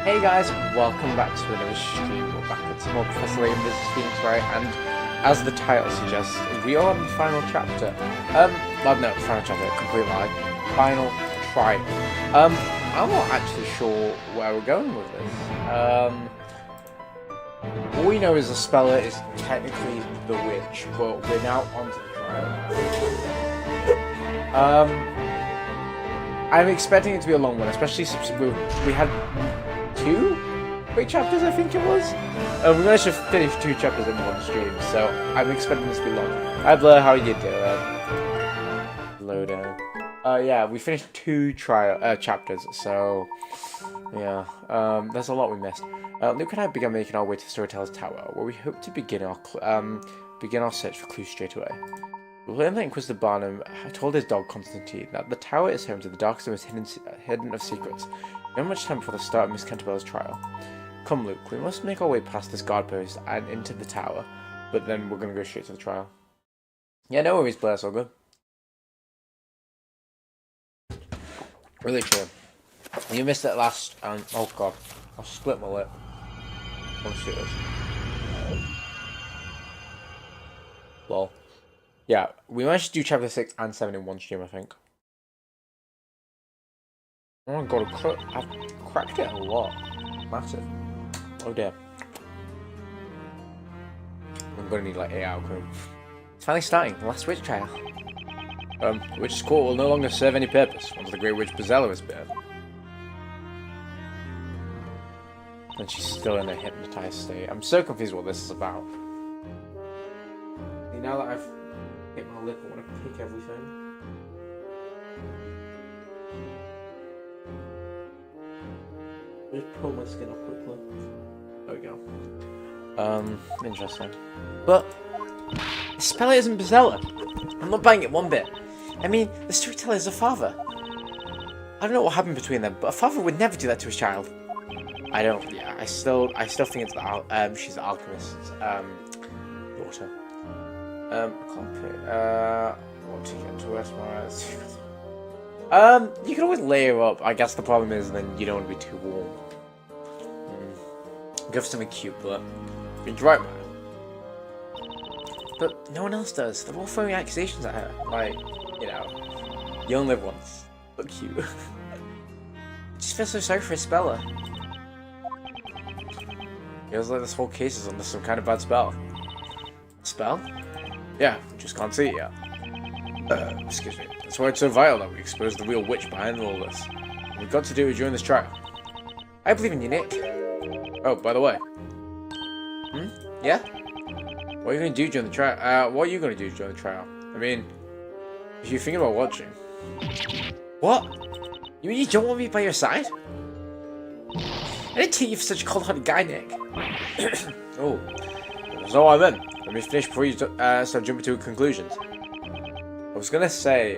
Hey guys, welcome back to another stream. We're back with some more Professor Layton Business Phoenix, right? And as the title suggests, we are on the final chapter. Well, no, final chapter, complete lie. Final trial. I'm not actually sure where we're going with this. All we know is the speller is technically the witch, but we're now onto the trial. I'm expecting it to be a long one, especially since we had 2 quick chapters, I think it was. We managed to finish 2 chapters in one stream, so I'm expecting this to be long. Hi Blair, how you doing? Low down. Yeah, we finished 2 chapters, so yeah, there's a lot we missed. Luke and I began making our way to Storyteller's Tower, where we hope to begin our search for clues straight away. We learned that Inquisitor Barnum told his dog Constantine that the tower is home to the darkest and most hidden of secrets. We have much time before the start of Miss Canterbella's trial. Come, Luke, we must make our way past this guard post and into the tower, but then we're going to go straight to the trial. Yeah, no worries, Blair, it's all good. Really true. You missed it last, oh god, I'll split my lip. Let's do this. Lol. Yeah, we managed to do chapter 6 and 7 in one stream, I think. Oh my god, I've cracked it a lot. Massive. Oh dear. I'm gonna need like 8 hour crew. It's finally starting, the last witch trial. Witch's court will no longer serve any purpose once the great witch Bezella is burned. And she's still in a hypnotized state. I'm so confused what this is about. See, now that I've hit my lip, I want to pick everything. Just pull my skin off quickly. There we go. Interesting. But the speller isn't Bezella. I'm not buying it one bit. I mean, the storyteller is a father. I don't know what happened between them, but a father would never do that to his child. Yeah, I still think it's she's the alchemist's daughter. I can't put what to get to Westmore. You can always layer up. I guess the problem is then you don't want to be too warm. Go for something cute, but you're right, man. But no one else does. They're all throwing accusations at her. Like, you know, you only live once. Look cute. I just feel so sorry for his speller. Feels like this whole case is under some kind of bad spell. Spell? Yeah, we just can't see it yet. Excuse me. That's why it's so vital that we expose the real witch behind all this. And we've got to do it during this trial. I believe in you, Nick. Oh, by the way. Yeah? What are you going to do during the trial? What are you going to do during the trial? I mean, if you're thinking about watching. What? You mean you don't want me by your side? I didn't take you for such a cold-hearted guy, Nick. Oh, that's all I meant. Let me finish before you start jumping to conclusions. I was gonna say,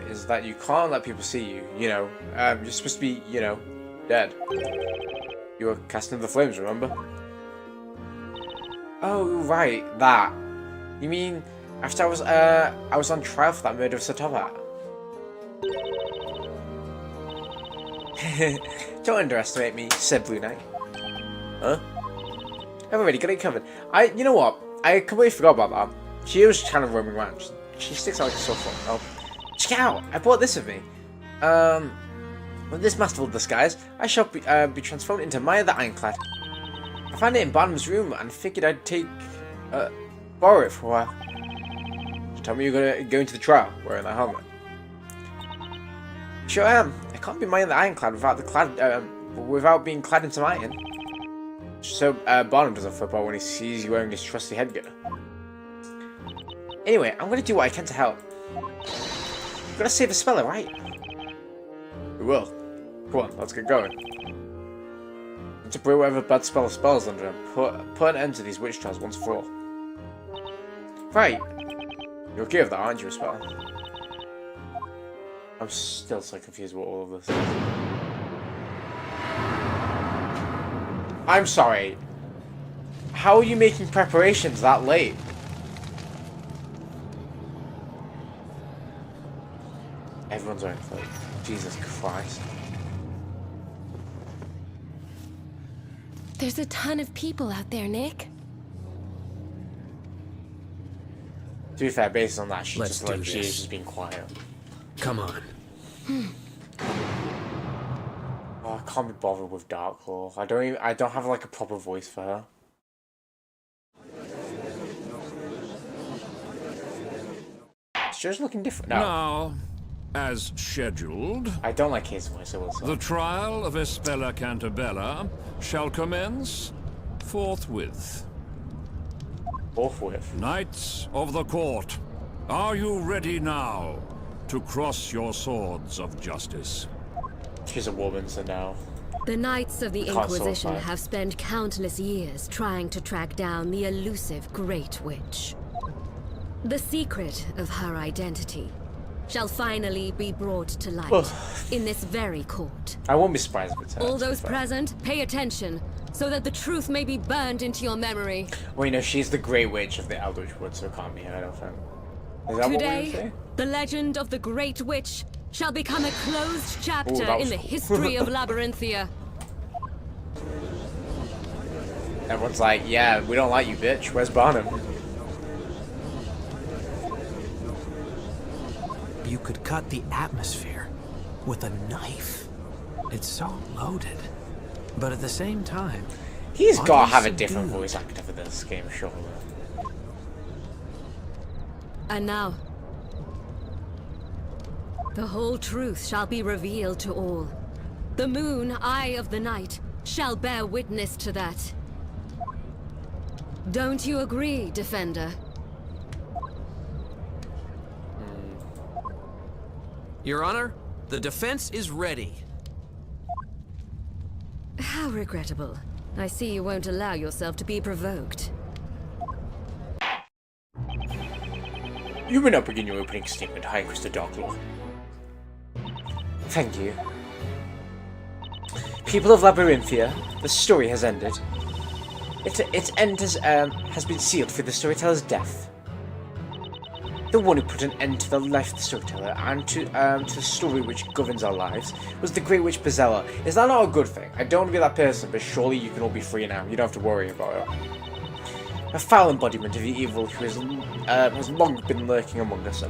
is that you can't let people see you, you know. You're supposed to be, you know, dead. You were cast into the flames, remember? Oh, right, that. You mean, after I was on trial for that murder of Sir Top Don't underestimate me, said Blue Knight. Huh? I've already got it covered. You know what? I completely forgot about that. She was kind of roaming around. She sticks out like a sore thumb. Oh, check out! I brought this with me. With this masterful disguise, I shall be transformed into Maya the Ironclad. I found it in Barnum's room and figured I'd borrow it for a while. Just tell me you're gonna go into the trial wearing that helmet. Sure am. I can't be Maya the Ironclad without being clad in some iron. So Barnum doesn't flip out when he sees you wearing this trusty headgear. Anyway, I'm gonna do what I can to help. We've gotta save the speller, right? We will. Come on, let's get going. To break whatever bad spells under him, put an end to these witch trials once for all. Right. You're okay with that, aren't you, Speller? I'm still so confused with all of this. I'm sorry. How are you making preparations that late? Everyone's wearing clothes. Jesus Christ. There's a ton of people out there, Nick. To be fair, based on that, she's Let's just being quiet. Come on. Oh, I can't be bothered with Darklaw. I don't have like a proper voice for her. She's just looking different now. Now, as scheduled, I don't like his voice, I will say. the trial of Espella Cantabella shall commence forthwith. Forthwith. Knights of the court, are you ready now to cross your swords of justice? She's a woman, so now. The Knights of the Can't sword Inquisition fight. have spent countless years trying to track down the elusive Great Witch. The secret of her identity shall finally be brought to light in this very court. I won't be surprised if it's her. All those present, pay attention, so that the truth may be burned into your memory. Well, you know, she's the Grey Witch of the Eldritch Wood, so it can't be her, I don't think. Is that what we would say? Today, the legend of the Great Witch shall become a closed chapter that in was the cool. history of Labyrinthia. Everyone's like, yeah, we don't like you, bitch. Where's Barnum? You could cut the atmosphere with a knife. It's so loaded. But at the same time, He's got to oddly have a different subdued. voice actor for this game, surely. And now, the whole truth shall be revealed to all. The moon, eye of the night, shall bear witness to that. Don't you agree, Defender? Your Honor, the defense is ready. How regrettable. I see you won't allow yourself to be provoked. You may now begin your opening statement, High Crystal Darklaw. Thank you. People of Labyrinthia, the story has ended. Its end has been sealed through the storyteller's death. The one who put an end to the life of the storyteller and to the story which governs our lives was the Great Witch Bezella. Is that not a good thing? I don't want to be that person, but surely you can all be free now. You don't have to worry about it. A foul embodiment of the evil who has long been lurking among us,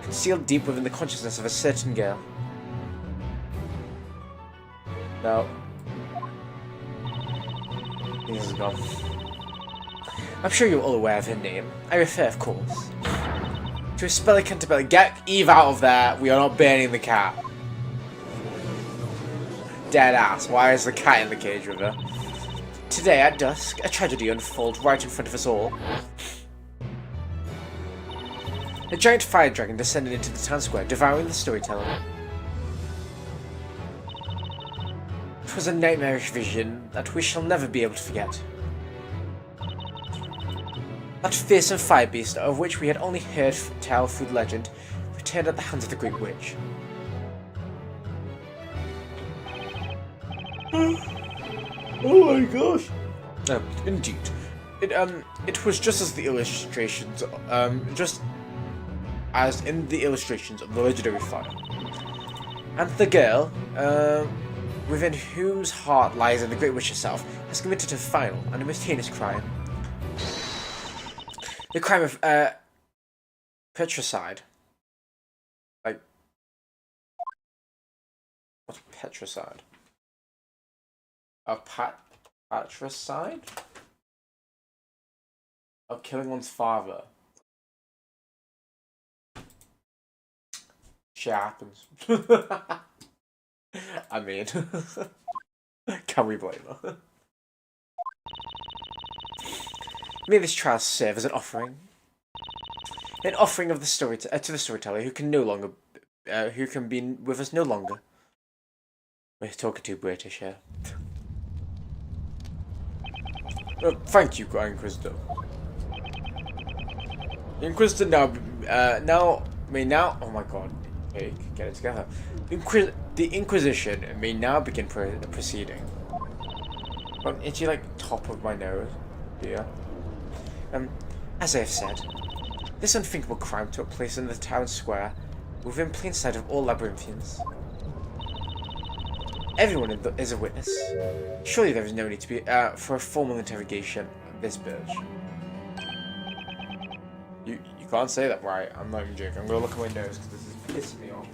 concealed deep within the consciousness of a certain girl. No. This is gone. I'm sure you're all aware of her name. I refer, of course, to Espella Cantabella. Get Eve out of there. We are not burning the cat. Dead ass. Why is the cat in the cage with her? Today at dusk, a tragedy unfolds right in front of us all. A giant fire dragon descended into the town square, devouring the storyteller. It was a nightmarish vision that we shall never be able to forget. That fearsome fire beast, of which we had only heard tell through legend, returned at the hands of the Great Witch. Oh my gosh! Indeed. It was just as the illustrations, just as in the illustrations of the legendary fire. And the girl, within whose heart lies in the Great Witch herself, has committed a final and a most heinous crime. The crime of, petricide. Like, what's petricide? A patricide? Of killing one's father. Shit happens. I mean, can we blame her? May this trial serve as an offering of the story to the storyteller who can be with us no longer. We're talking to British here. Thank you, Inquisitor. The Inquisitor may now. Oh my God! Hey, get it together. The Inquisition may now begin proceeding. I'm itchy like top of my nose. Yeah. As I have said, this unthinkable crime took place in the town square, within plain sight of all Labyrinthians. everyone is a witness. Surely there is no need to be for a formal interrogation of this bitch. You can't say that, right? I'm not even joking. I'm gonna look at my nose because this is pissing me off.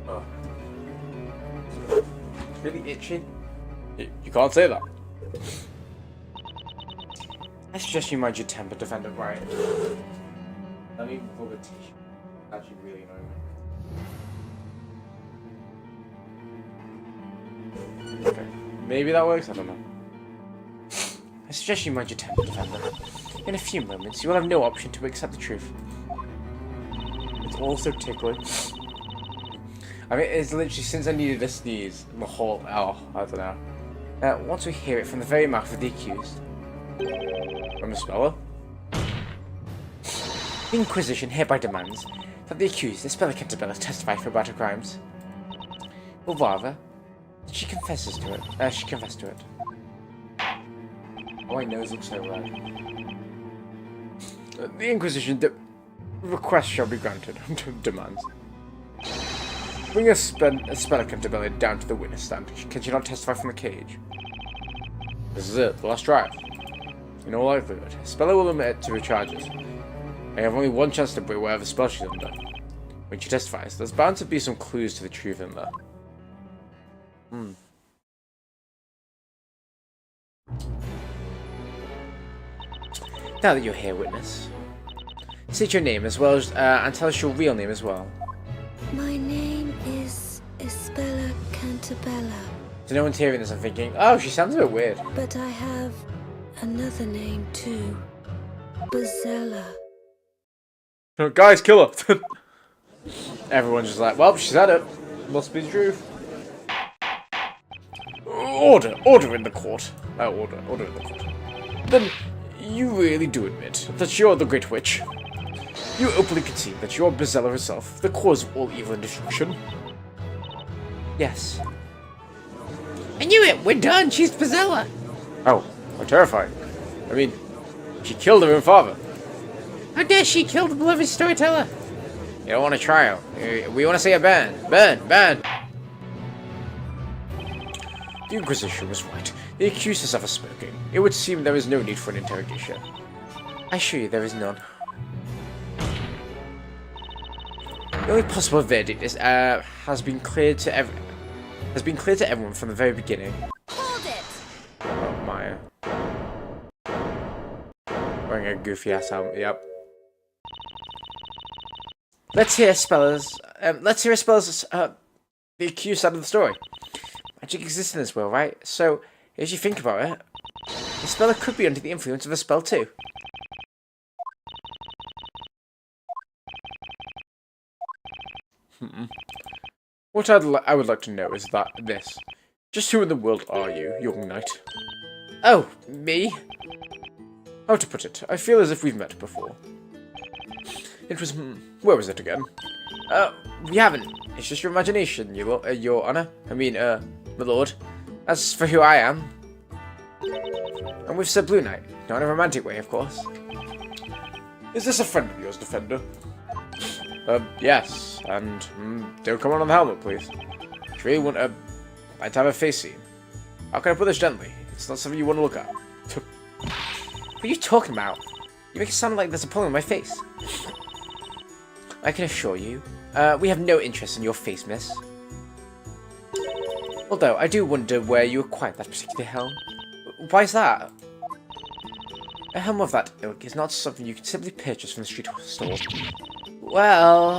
Oh. It's really itchy. You can't say that. I suggest you mind your temper, Defender Wright. Let me rub a tissue. Actually really annoying me. Okay. Maybe that works, I don't know. I suggest you mind your temper, Defender. In a few moments, you will have no option to accept the truth. It's also tickling. I mean, it's literally since I needed a sneeze, the whole, I don't know. Once we hear it from the very mouth of the accused. From a speller? The Inquisition hereby demands that the accused, Isabella Cantabella, testify for about her crimes. Or rather, she confesses to it. She confessed to it. Oh, my nose looks so red. The Inquisition request shall be granted. Demands. Bring Isabella Cantabella down to the witness stand. Can she not testify from the cage? This is it, the last try. In all likelihood, Isabella will admit to her charges. I have only one chance to break whatever spell she's under. When she testifies, there's bound to be some clues to the truth in there. Now that you're here, witness, state your name as well as, and tell us your real name as well. My name is Isabella Cantabella. So no one's hearing this and thinking, oh, she sounds a bit weird. But I have another name too. Bazella. Oh, guys, kill her! Everyone's just like, well, she said it. Must be the truth. Order in the court. Order in the court. Then, you really do admit that you're the Great Witch. You openly concede that you're Bazella herself, the cause of all evil and destruction. Yes. I knew it! We're done! She's Bazella! Oh, how terrifying. I mean, she killed her own father. How dare she kill the beloved storyteller? You don't want a trial. We want to say a ban. Ban! The Inquisition was right. The accused herself of smoking. It would seem there is no need for an interrogation. I assure you there is none. The only possible verdict is has been clear to everyone from the very beginning. Hold it! Oh, Maya. Wearing a goofy ass helmet. Yep. Let's hear Spella's. The accused side of the story. Magic exists in this world, right? So, if you think about it, the Speller could be under the influence of a spell too. What I would like to know is this. Just who in the world are you, young knight? Oh, me? How to put it? I feel as if we've met before. It was, where was it again? We haven't. It's just your imagination, your honor. I mean, my lord. As for who I am, I'm with Sir Blue Knight. Not in a romantic way, of course. Is this a friend of yours, Defender? Yes, and don't come on the helmet, please. If you really want I'd have a face scene. How can I put this gently? It's not something you want to look at. What are you talking about? You make it sound like there's a problem in my face. I can assure you, we have no interest in your face, miss. Although, I do wonder where you acquired that particular helm. Why is that? A helm of that ilk is not something you can simply purchase from the street store. Well,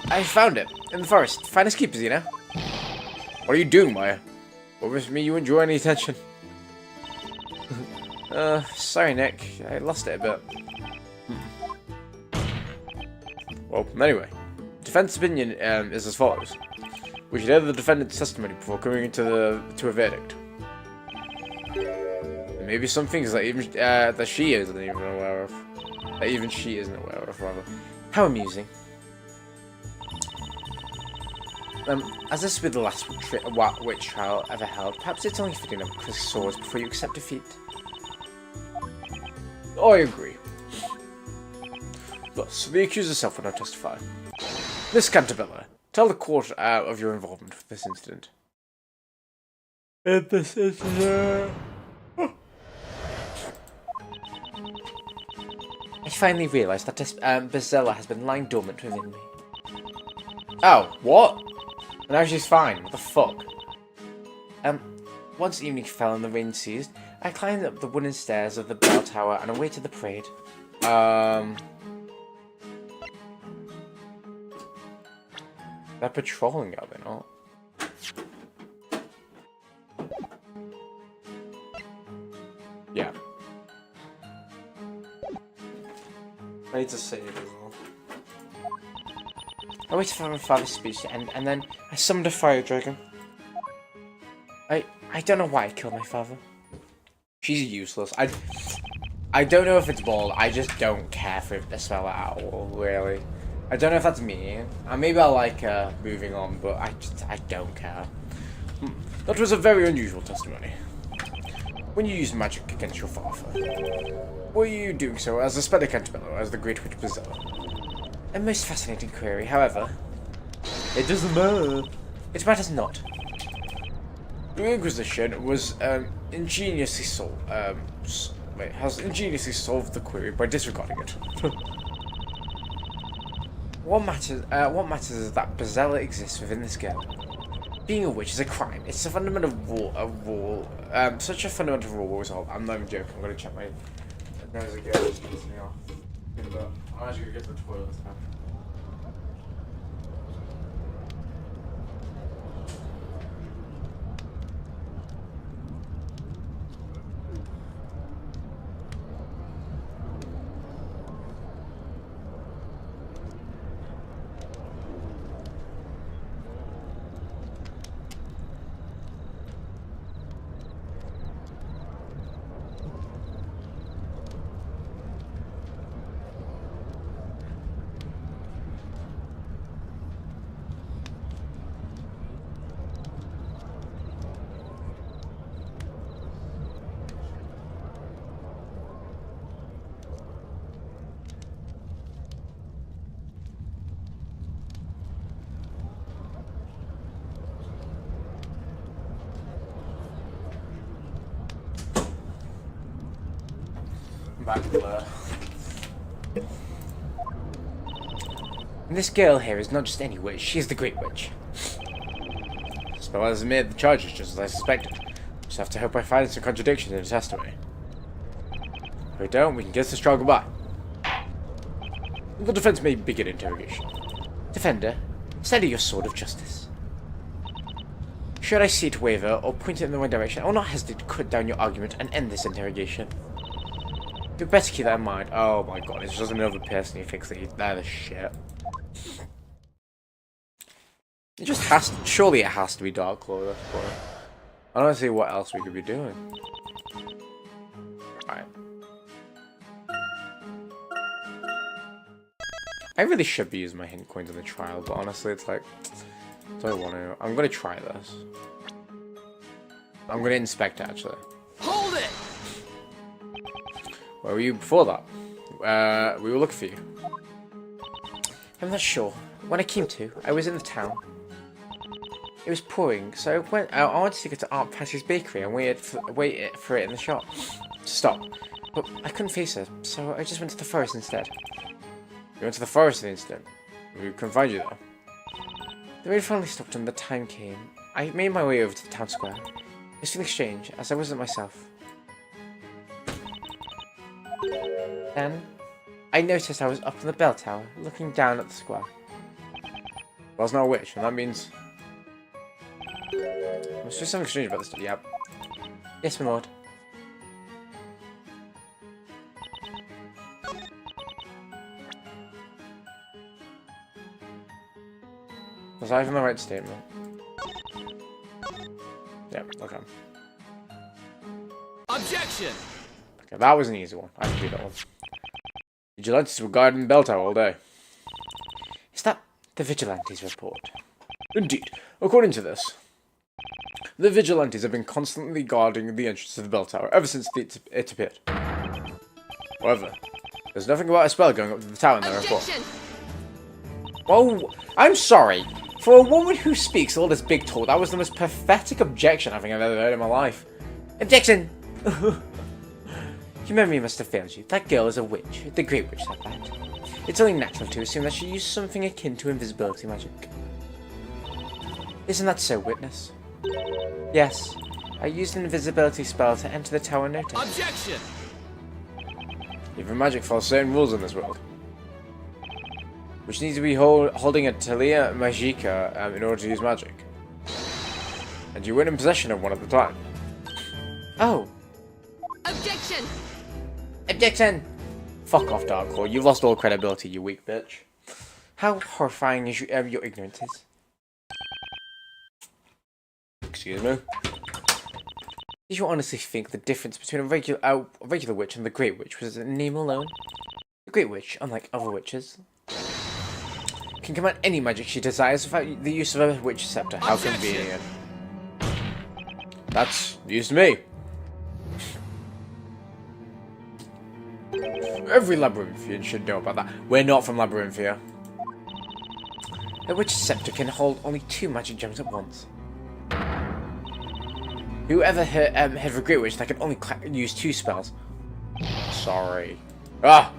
I found it in the forest. Finest keepers, you know. What are you doing, Maya? Promise me you enjoy any attention. Sorry, Nick. I lost it a bit. Well, anyway, defense opinion is as follows: we should hear the defendant's testimony before coming to a verdict. Maybe some things that even that she isn't even aware of. That even she isn't aware of, rather. How amusing. As this will be the last witch trial ever held, perhaps it's only fitting that we cross swords before you accept defeat. Oh, I agree. Thus, the accused herself will now testify. Miss Cantabella, tell the court of your involvement with this incident. I finally realised that this Bezella has been lying dormant within me. Oh, what? Now she's fine. What the fuck? Once evening fell and the rain ceased, I climbed up the wooden stairs of the bell tower and awaited the parade. They're patrolling, are they not? Yeah. I need to save as well. I waited for my father's speech to end, and then I summoned a fire dragon. I don't know why I killed my father. She's useless. I don't know if it's bold. I just don't care for Isabella at all, really. I don't know if that's me. Maybe I like moving on, but I don't care. That was a very unusual testimony. When you used magic against your father, were you doing so as a Spender Cantabella or as the Great Witch Bezella? A most fascinating query, however. It doesn't matter. It matters not. The Inquisition was ingeniously has ingeniously solved the query by disregarding it. What matters is that Bezella exists within this girl. Being a witch is a crime. It's a fundamental rule. Such a fundamental rule was all. I'm not even joking. I'm gonna check my nose again. It's pissing me off. I'm actually gonna get to the toilet now. And this girl here is not just any witch, she is the Great Witch. Spell has made the charges just as I suspected. Just have to hope I find some contradictions in the testimony. If we don't, we can kiss this trial goodbye. The defense may begin interrogation. Defender, steady your sword of justice. Should I see it waver or point it in the right direction, I will not hesitate to cut down your argument and end this interrogation. You better keep that in mind. Oh my god, it's just another person who thinks that they're the shit. It just has to, surely it has to be Dark Claw at this point. I don't see what else we could be doing. Alright. I really should be using my hint coins in the trial, but honestly it's like, do I want to? I'm gonna try this. I'm gonna inspect it actually. Hold it! Where were you before that? We were looking for you. I'm not sure. When I came to, I was in the town. It was pouring, so I wanted to go to Aunt Patty's bakery and wait for it in the shop to stop. But I couldn't face her, so I just went to the forest instead. You went to the forest instead? We couldn't find you though. The rain finally stopped and the time came. I made my way over to the town square. It was feeling strange, as I wasn't myself. Then, I noticed I was up in the bell tower, looking down at the square. Well, it's not a witch, and that means... Must be something strange about this stuff. Yep. Yes, my lord. Was I even the right statement? Yep, okay. Objection! Okay, that was an easy one. I can do that one. Vigilantes were guarding the bell tower all day. Is that the Vigilantes report? Indeed. According to this, the Vigilantes have been constantly guarding the entrance to the bell tower ever since it appeared. However, there's nothing about a spell going up to the tower in their report. Oh, I'm sorry. For a woman who speaks all this big talk, that was the most pathetic objection I think I've ever heard in my life. Objection! Your memory must have failed you. That girl is a witch. The Great Witch said that. It's only natural to assume that she used something akin to invisibility magic. Isn't that so, witness? Yes. I used an invisibility spell to enter the tower no time. Objection! Even magic follows certain rules in this world, which needs to be holding a Talia Magica in order to use magic. And you weren't in possession of one at the time. Oh. Objection! Objection! Fuck off, Dark Claw. You've lost all credibility, you weak bitch. How horrifying is your ignorance is. Excuse me. Did you honestly think the difference between a regular witch and the Great Witch was a name alone? The Great Witch, unlike other witches, can command any magic she desires without the use of a witch scepter. How convenient. That's news to me. Every Labyrinthian should know about that. We're not from Labyrinthia. A witch scepter can hold only 2 magic gems at once. Whoever heard of a Great Witch that can only use 2 spells? Sorry. Ah!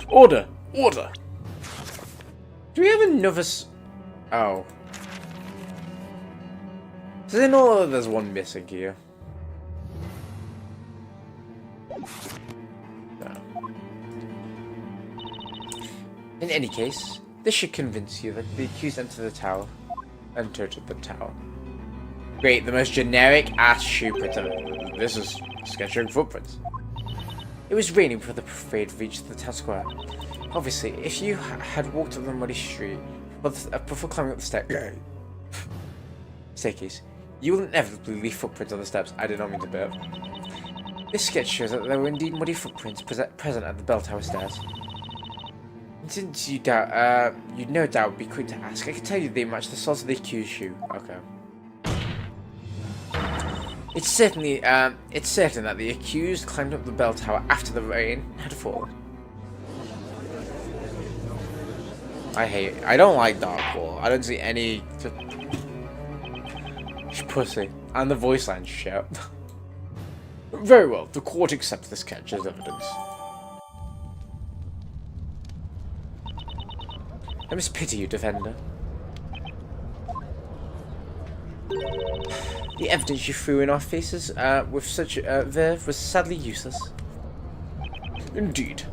Order! Order! Do we have another Oh. Does it know that there's one missing here? No. In any case, this should convince you that the accused entered the tower. Great, the most generic ass shoe print ever. This is sketching footprints. It was raining before the parade reached the town square. Obviously, if you had walked up the muddy street before climbing up the staircase, you will inevitably leave footprints on the steps. I did not mean to burp. This sketch shows that there were indeed muddy footprints present at the bell tower stairs. And since you doubt, you'd no doubt be quick to ask, I can tell you they match the soles of the accused shoe. Okay. It's certain that the accused climbed up the bell tower after the rain had fallen. I don't like Dark Claw. I don't see any pussy. And the voice line shit. Very well, the court accepts this sketch as evidence. I must pity you, defender. The evidence you threw in our faces with such verve was sadly useless. Indeed.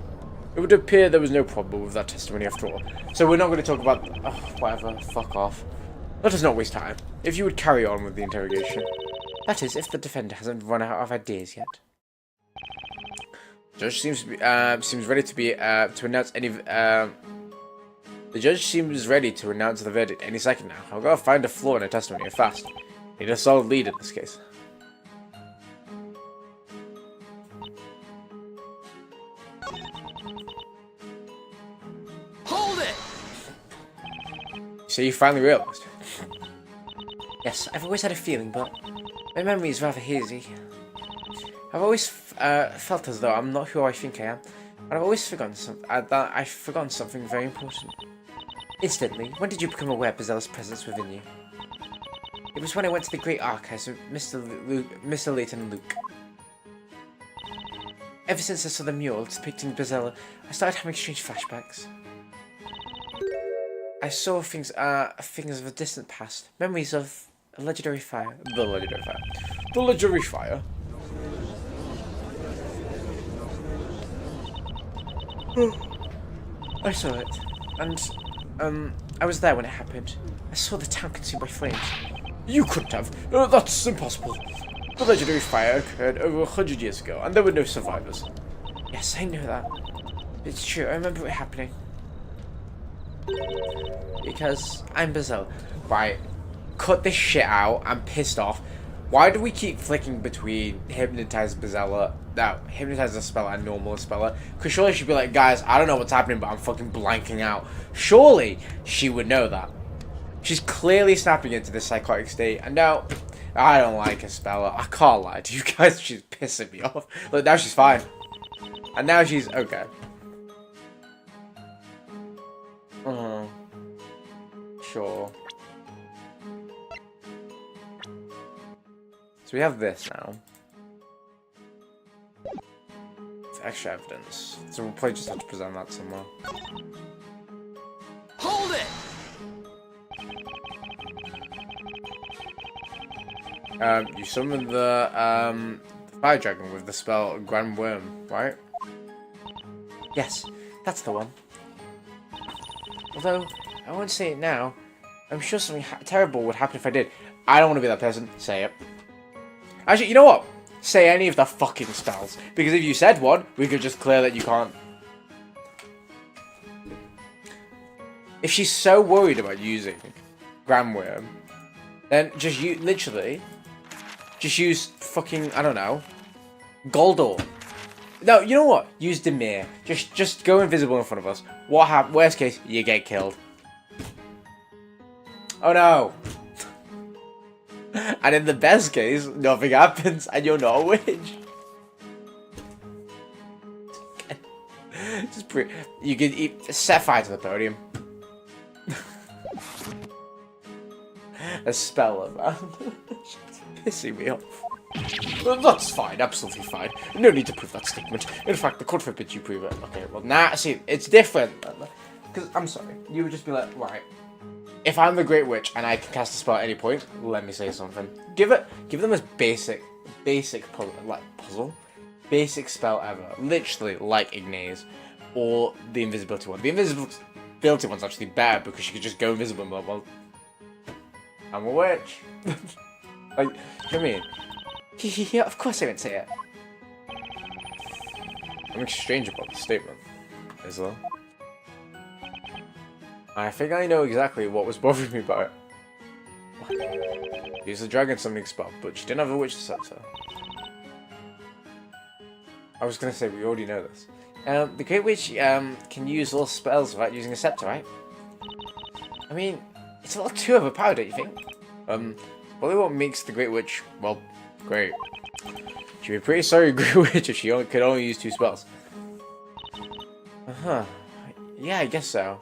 It would appear there was no problem with that testimony after all. So we're not going to talk about... Oh, whatever. Fuck off. Let us not waste time. If you would carry on with the interrogation. That is, if the defender hasn't run out of ideas yet. The judge seems ready to announce any... The judge seems ready to announce the verdict any second now. I've got to find a flaw in her testimony fast. Need a solid lead in this case. Hold it! So you finally realized? Yes, I've always had a feeling, but my memory is rather hazy. I've always felt as though I'm not who I think I am, and I've always forgotten that I've forgotten something very important. Instantly, when did you become aware of Bezella's presence within you? It was when I went to the Great Archives with Mr. Layton and Luke. Ever since I saw the mural depicting Bezella, I started having strange flashbacks. I saw things of a distant past, memories of The legendary fire. The legendary fire. The legendary fire. I saw it, and I was there when it happened. I saw the town consumed by flames. You couldn't have. That's impossible. The legendary fire occurred over 100 years ago, and there were no survivors. Yes, I know that. It's true. I remember it happening. Because I'm Bazella. Right. Cut this shit out. I'm pissed off. Why do we keep flicking between Hypnotize Bazella, Hypnotize the Speller and Normal Speller? Because surely she'd be like, guys, I don't know what's happening, but I'm fucking blanking out. Surely she would know that. She's clearly snapping into this psychotic state, and now, I don't like her Speller. I can't lie to you guys, she's pissing me off. Look, now she's fine. And now she's okay. Sure. So we have this now. It's extra evidence. So we'll probably just have to present that somewhere. Hold it! You summoned the fire dragon with the spell Grand Worm, right? Yes, that's the one. Although, I won't say it now. I'm sure something terrible would happen if I did. I don't want to be that person. Say it. Actually, you know what? Say any of the fucking spells. Because if you said one, we could just clear that you can't. If she's so worried about using Grand Worm, then just literally, just use fucking, I don't know, Goldor. No, you know what? Use Demir. Just go invisible in front of us. What happens? Worst case, you get killed. Oh no. And in the best case, nothing happens and you're not a witch. Just you can set fire to the podium. A speller, man. It's pissing me off. Well, that's fine, absolutely fine. No need to prove that statement. In fact, the court forbids you prove it. Okay, well, nah, see, it's different. Because, I'm sorry, you would just be like, right, if I'm the Great Witch and I can cast a spell at any point, let me say something. Give them this basic puzzle, basic spell ever. Literally, like Ignace, or the invisibility one. The invisibility one's actually better because you could just go invisible and be like, well, I'm a witch. Like, you know what I mean? Yeah, of course I won't say it. I'm strange about the statement, Isla. I think I know exactly what was bothering me about it. Use the dragon summoning spell, but she didn't have a witch scepter. I was gonna say, we already know this. The Great Witch can use all spells without using a scepter, right? I mean, it's a little too overpowered, don't you think? Probably what makes the Great Witch, well, great. She'd be pretty sorry, Great Witch, if she could only use 2 spells. Uh-huh. Yeah, I guess so.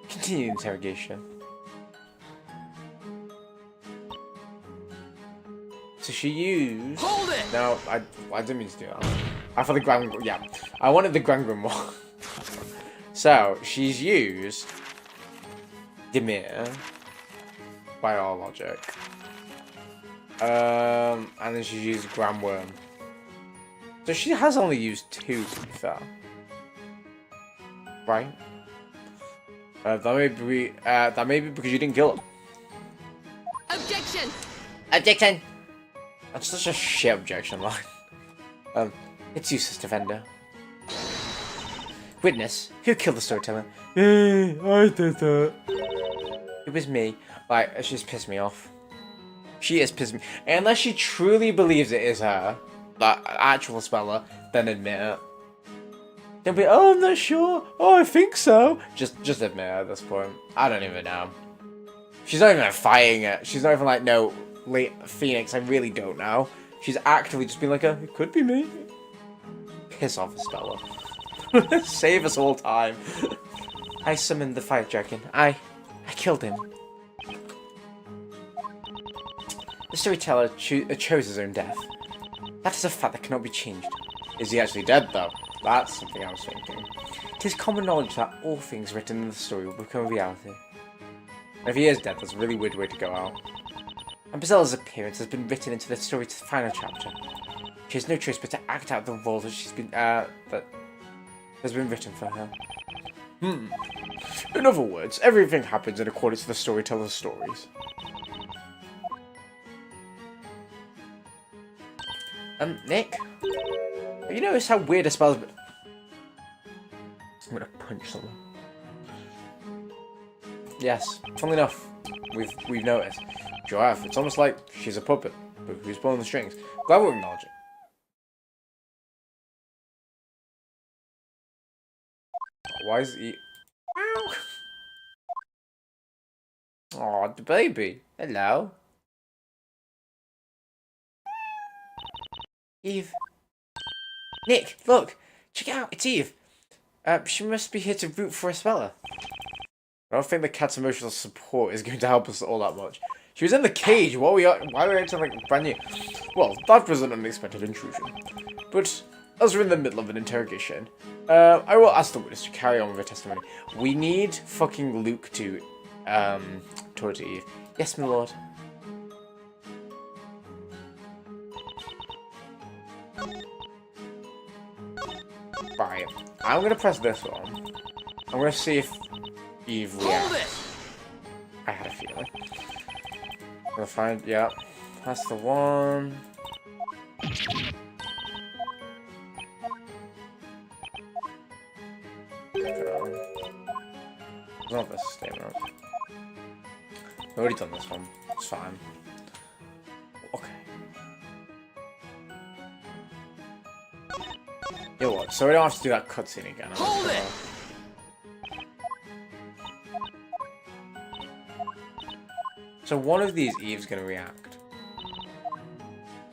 Continue the interrogation. So she used... Hold it! No, I didn't mean to do that. I thought the Grand... Yeah. I wanted the Grand Grimoire. So, she's used... Demir. By our logic. And then she's used Grand Worm. So she has only used 2, to be fair. Right? That may be because you didn't kill him. Objection! Objection! That's such a shit objection line. It's useless, defender. Witness, who killed the storyteller? I did that. It was me. Like, she's pissed me off. She is pissed me. Unless she truly believes it is her, that actual speller, then admit it. Don't be, oh, I'm not sure. Oh, I think so. Just admit it at this point. I don't even know. She's not even fighting it. She's not even like, no, Phoenix, I really don't know. She's actively just being like, it could be me. Piss off, speller. Save us all time. I summoned the fire dragon. I killed him. The storyteller chose his own death. That is a fact that cannot be changed. Is he actually dead, though? That's something I was thinking. It is common knowledge that all things written in the story will become a reality. If he is dead, that's a really weird way to go out. And Bazella's appearance has been written into the story's final chapter. She has no choice but to act out the role that that has been written for her. In other words, everything happens in accordance to the storyteller's stories. Nick? You notice how weird a spell's been? I'm gonna punch someone. Yes, funnily enough, we've noticed. Giraffe, it's almost like she's a puppet, but who's pulling the strings? Glad we're acknowledging. Why is he... Aw, the baby. Hello. Eve. Nick, look. Check it out, it's Eve. She must be here to root for a speller. I don't think the cat's emotional support is going to help us all that much. She was in the cage. Why are we acting like brand new? Well, that was an unexpected intrusion. But as we're in the middle of an interrogation, I will ask the witness to carry on with her testimony. We need fucking Luke to talk to Eve. Yes, my lord. Right. I'm gonna press this one. I'm gonna see if Eve reacts. I had a feeling. I'm gonna find, yeah, that's the one. It's not this statement. I've already done this one. It's fine. Okay. You know what? So we don't have to do that cutscene again. Hold it! So one of these Eve's gonna react.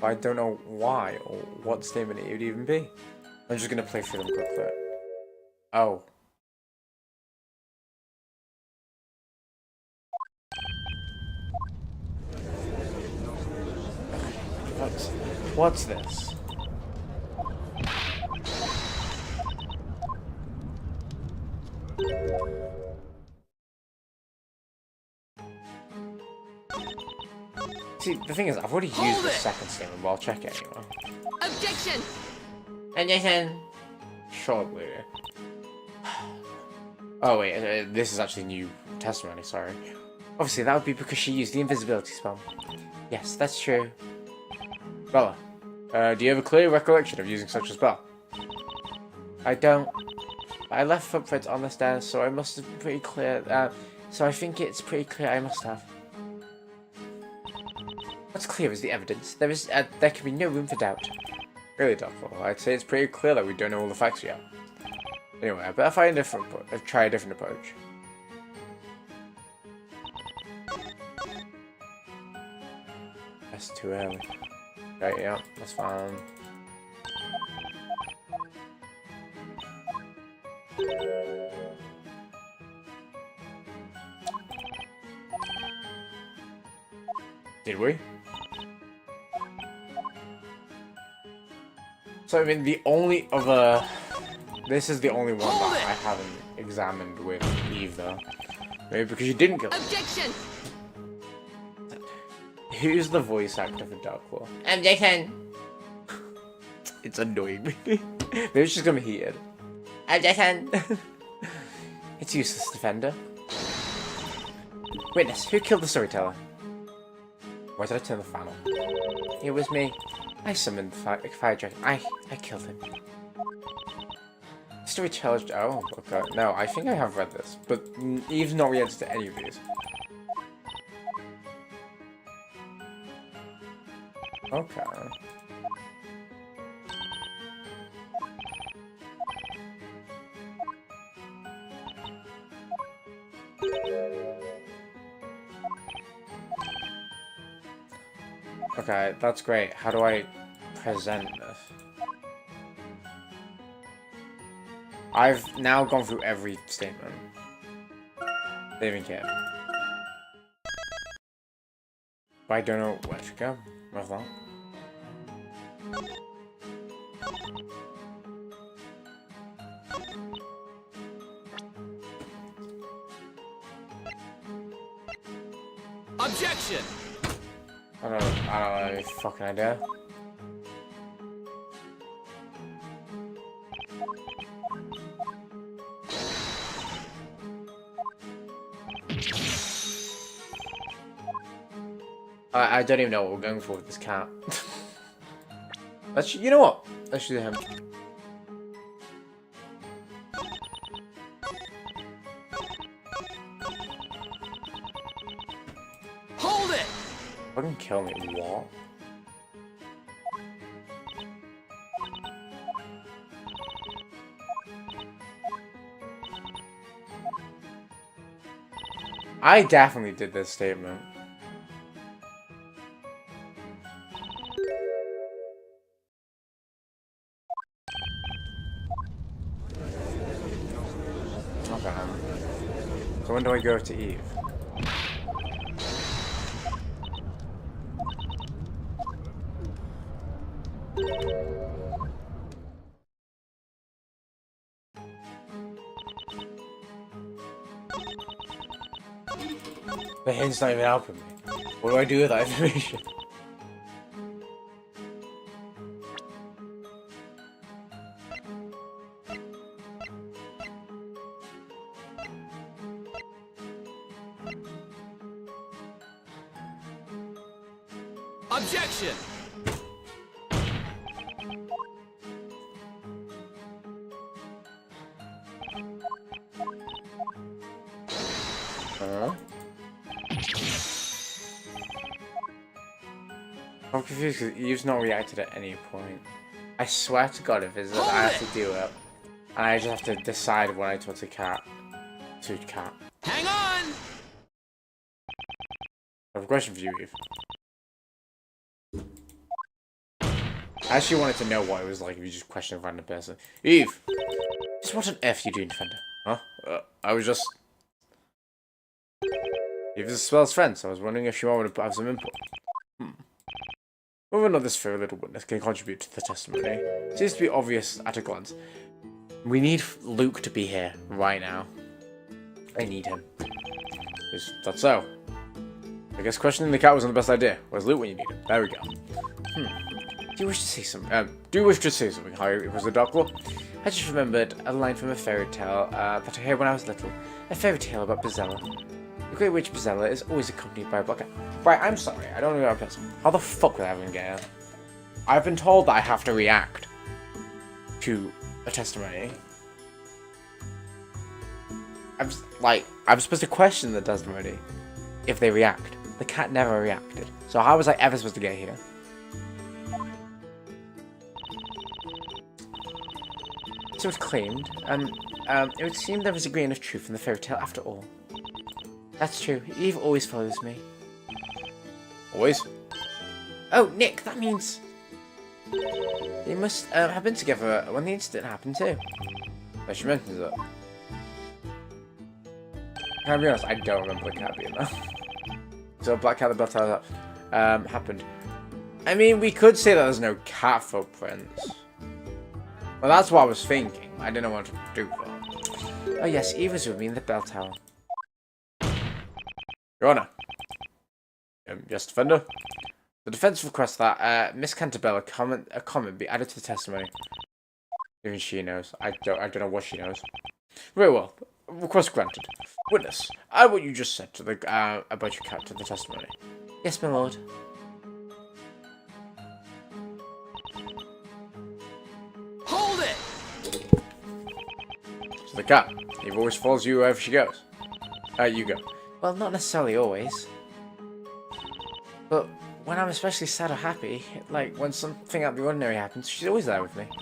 But I don't know why or what statement it would even be. I'm just gonna play through them quickly. Oh. What's this? See, the thing is, I've already used the second statement, but I'll check it anyway. Objection! Objection! Shortly. Oh wait, this is actually new testimony, sorry. Obviously, that would be because she used the invisibility spell. Yes, that's true. Bella, do you have a clear recollection of using such a spell? I don't. I left footprints on the stairs, so I must have been pretty clear. So I think it's pretty clear I must have. What's clear is the evidence. There can be no room for doubt. Really, Doubtful. I'd say it's pretty clear that we don't know all the facts yet. Anyway, I better find a different. Try a different approach. That's too early. Right, yeah, that's fine. Did we? So, I mean, the only other... This is the only one that I haven't examined with Eve, though. Maybe because you didn't kill him. Objection! Who's the voice actor for Darkclaw? Objection! It's annoying me. Maybe it's just gonna be heated. Objection! It's useless, defender. Witness, who killed the storyteller? Why did I turn the fan on? It was me. I summoned the fire dragon. I killed him. Storyteller. Oh, okay. No, I think I have read this, but Eve's not reacted to any of these. Okay. Okay, that's great. How do I present this? I've now gone through every statement. They even care. But I don't know where to go with that. Objection! I don't have any fucking idea. I don't even know what we're going for with this cat. You know what? Let's do him. Hold it! Fucking kill me. What? I definitely did this statement. Okay. So when do I go to Eve? The hint's not even helping me. What do I do with that information? Objection! I'm confused because Eve's not reacted at any point. I swear to God, if it's I have to do it, and I just have to decide when I talk to cat. To cat. Hang on! I have a question for you, Eve. I actually wanted to know what it was like if you just questioned a random person. Eve! Just what on earth are you doing, Defender? Huh? I was just... Eve is Spell's friend, so I was wondering if she wanted to have some input. Whether or not this very little witness can contribute to the testimony, it seems to be obvious at a glance. We need Luke to be here right now. I need him. Is that so? I guess questioning the cat wasn't the best idea. Where's Luke when you need him? There we go. Do you wish to say something? Harry? It was the Dark Law. I just remembered a line from a fairy tale that I heard when I was little. A fairy tale about Bezella. The Great Witch Bezella is always accompanied by a black cat. Right, I'm sorry. I don't know what person. How the fuck would I even get it? I've been told that I have to react to a testimony. I'm supposed to question the testimony if they react. The cat never reacted. So how was I ever supposed to get here? So it's claimed. It would seem there was a grain of truth in the fairy tale after all. That's true. Eve always follows me. Always? Oh, Nick, that means... They must have been together when the incident happened too. But she mentions it. Can I be honest, I don't remember the cat being there. So Black Cat the Bell Tower happened. I mean, we could say that there's no cat footprints. Well, that's what I was thinking. I didn't know what to do though. Oh yes, Eve was with me in the bell tower. Your Honor. Yes, Defender. The defense requests that Miss Canterbell a comment be added to the testimony. Even she knows. I don't know what she knows. Very well. Request granted. Witness, add what you just said to the about your cat to the testimony. Yes, my lord. Hold it! So the cat, Eve always follows you wherever she goes. You go. Well, not necessarily always. But when I'm especially sad or happy, like when something out of the ordinary happens, she's always there with me. I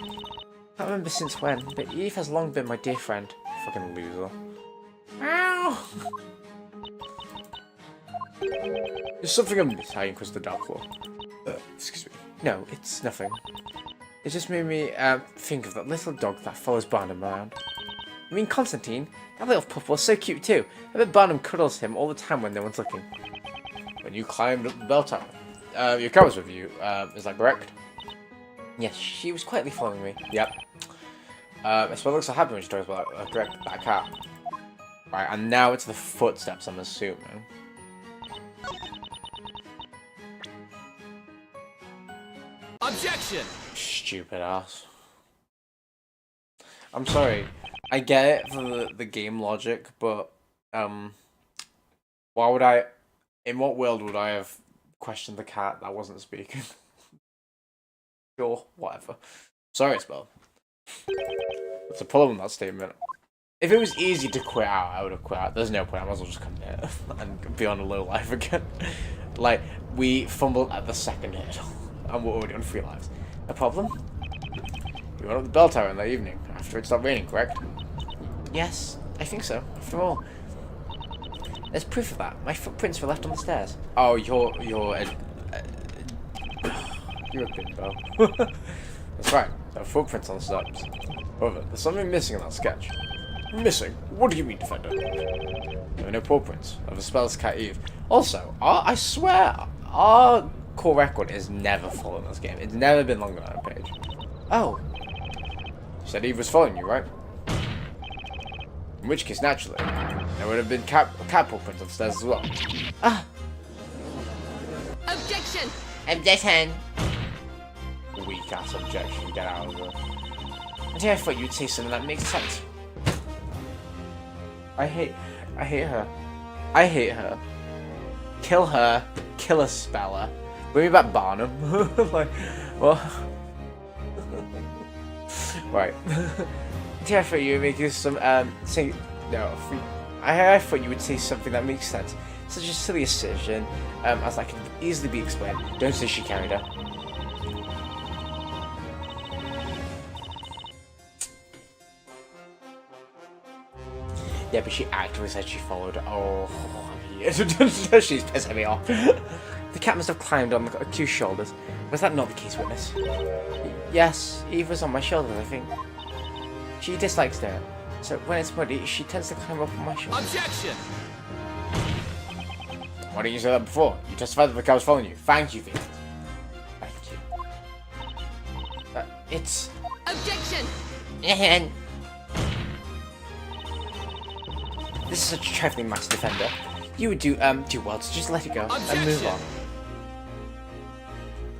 can't remember since when, but Eve has long been my dear friend. Fucking loser. Ow! There's something I'm missing because the Dark Law. Excuse me. No, it's nothing. It just made me think of that little dog that follows Barnum around. I mean, Constantine, that little pup was so cute too. I bet Barnum cuddles him all the time when no one's looking. When you climbed up the bell tower, your cat was with you, is that correct? Yes, she was quietly following me. Yep. That's what looks so happy when she talks about that cat. Right, and now it's the footsteps, I'm assuming. Objection! Stupid ass. I'm sorry. I get it for the game logic, but why would I? In what world would I have questioned the cat that wasn't speaking? Sure, whatever. Sorry, Spell. It's a problem with that statement. If it was easy to quit out, I would have quit out. There's no point. I might as well just come here and be on a low life again. Like, we fumbled at the second hit, and we're already on 3 lives. A problem? You went up the bell tower in that evening, after it stopped raining, correct? Yes, I think so, after all. There's proof of that. My footprints were left on the stairs. Oh, you're a bimbo. That's right, there are footprints on the steps. However, there's something missing in that sketch. Missing? What do you mean, Defender? There are no paw prints of a spell's cat Eve. Also, I swear, our core record is never full in this game. It's never been longer than a page. Oh. You said Eve was following you, right? In which case, naturally, there would have been cat paw prints upstairs as well. Ah! Objection! Objection! Weak ass objection, get out of there. I thought you'd say something that makes sense. I hate her. I hate her. Kill her. Kill a speller. Bring me back Barnum. Like, what? Right. I thought you would make some, say, no, I thought you would say something that makes sense. Such a silly assertion, as that can easily be explained. Don't say she carried her. Yeah, but she actively said she followed her. Oh, she's pissing me off. The cat must have climbed on the accused shoulders. Was that not the case, witness? Yes, Eve was on my shoulders, I think. She dislikes dirt, so when it's muddy, she tends to climb up on my shoulders. Objection! Why didn't you say that before? You testified that the cat was following you. Thank you, Felix. Thank you. It's... Objection! This is such a trifling matter, Defender. You would do well to just let it go and move on.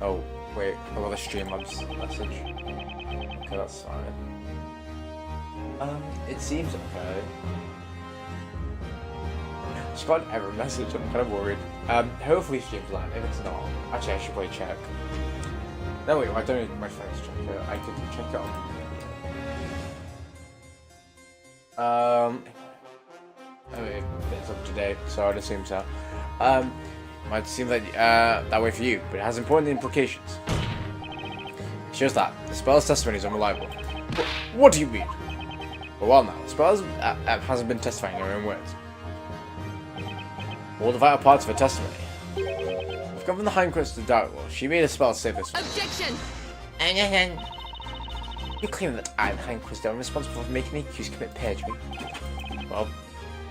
Oh, wait, I got a Streamlabs message. Okay, that's fine. It seems okay. Just got an error message, I'm kind of worried. Hopefully Streamlabs, if it's not. Actually, I should probably check. No, wait, I don't need my phone to check it. I could check it on. I mean, it's up to date, so I'd assume so. Might seem like that way for you, but it has important implications. It shows that the spell's testimony is unreliable. What do you mean? Well now, the spell hasn't been testifying in her own words. All the vital parts of her testimony. I've come from the Hindquest to doubt. Well, she made a spell to save this one. Objection! You claim that I, the Hindquest, am responsible for making the accused commit perjury. Well,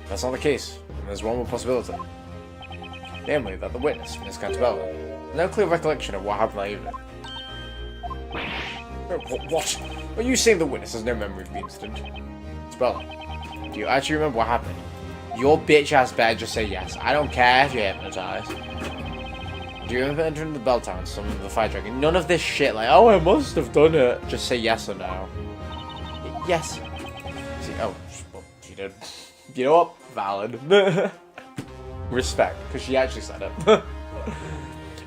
that's not the case, and there's one more possibility. Namely, that the witness, Miss Cantabella, has no clear recollection of what happened that evening. What? Are you saying the witness has no memory of the incident? Spella, do you actually remember what happened? Your bitch ass better just say yes. I don't care if you're hypnotized. Do you remember entering the bell tower and summoning the fire dragon? None of this shit like, oh, I must have done it. Just say yes or no. Yes. See, oh, well, she did. You know what? Valid. Respect, because she actually said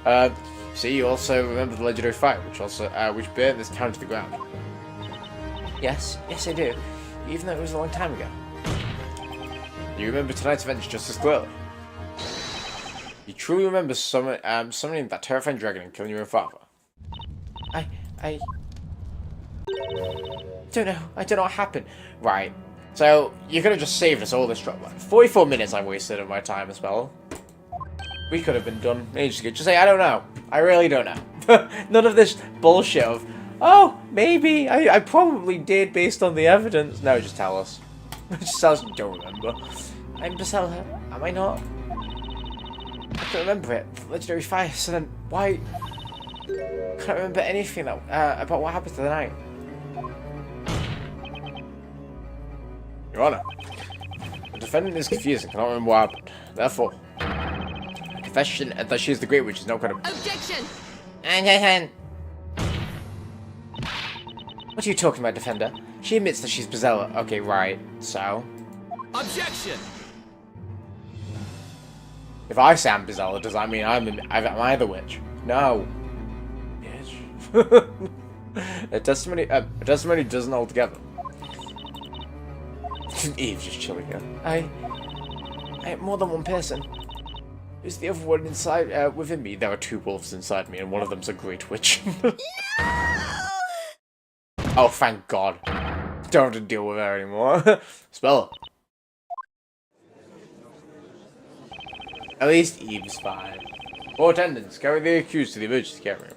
it. See, you also remember the legendary fire, which burnt this town to the ground. Yes, I do. Even though it was a long time ago. You remember tonight's events just as clearly. You truly remember summoning that terrifying dragon and killing your own father. I don't know. I don't know what happened. Right. So, you could have just saved us all this trouble. 44 minutes I wasted of my time as well. We could have been done ages ago. Just say, I don't know. I really don't know. None of this bullshit of, oh, maybe. I probably did based on the evidence. No, just tell us. Just tell us you don't remember. I'm Basella. Am I not? I don't remember it. Legendary fire. So then, why? I can't remember anything that, about what happened to the night. Your Honor, the defendant is confused and cannot remember what happened. Therefore, a confession that she is the Great Witch is no kind of... Objection! What are you talking about, Defender? She admits that she's Bizella. Okay, right. So? Objection! If I say I'm Bizella, does that mean am I the witch? No. Bitch. A testimony doesn't hold together. Eve's just chilling here. I am more than one person. Who's the other one inside, within me? There are two wolves inside me, and one of them's a great witch. Oh, thank God. Don't have to deal with her anymore. Spell. At least Eve's fine. For attendants, carry the accused to the emergency care room.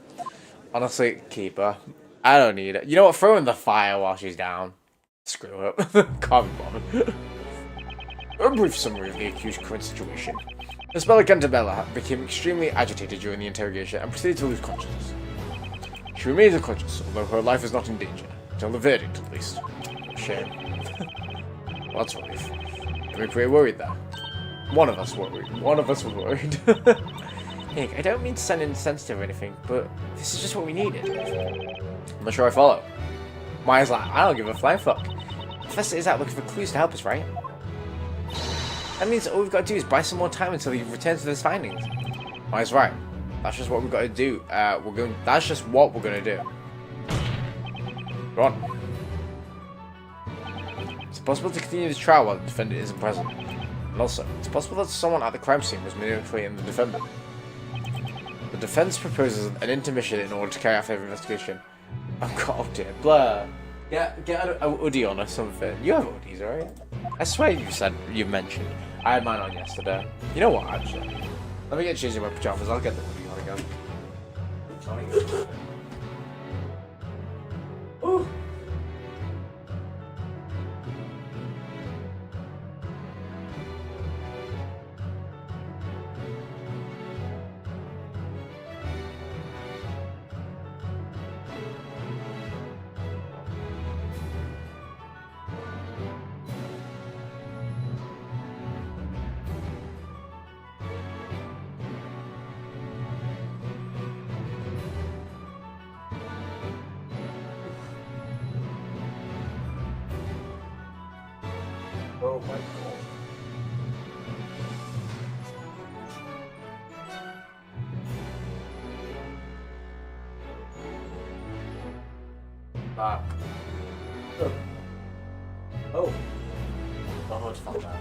Honestly, keep her. I don't need it. You know what? Throw her in the fire while she's down. Screw up. Can't be bothered. A brief summary of the accused current situation. Isabella Cantabella became extremely agitated during the interrogation and proceeded to lose consciousness. She remains unconscious, although her life is not in danger. Until the verdict, at least. Shame. Well, that's relief. Can we pretty worried there? One of us worried. One of us was worried. Nick, I don't mean to sound insensitive or anything, but this is just what we needed. I'm not sure I follow. Maya's like, I don't give a flying fuck. Professor is out looking for clues to help us, right? That means all we've got to do is buy some more time until he returns with his findings. Maya's right. That's just what we've got to do. That's just what we're gonna do. Go on. It's possible to continue this trial while the defendant isn't present. And also, it's possible that someone at the crime scene was manipulating the defendant. The defense proposes an intermission in order to carry out their investigation. Oh dear, blur. Get a hoodie on or something. You have hoodies, right? I swear you mentioned. I had mine on yesterday. You know what, actually? Let me get changing my pajamas. I'll get the hoodie on again. Ooh. Oh my God. Ah. Oh. Oh, it's not bad.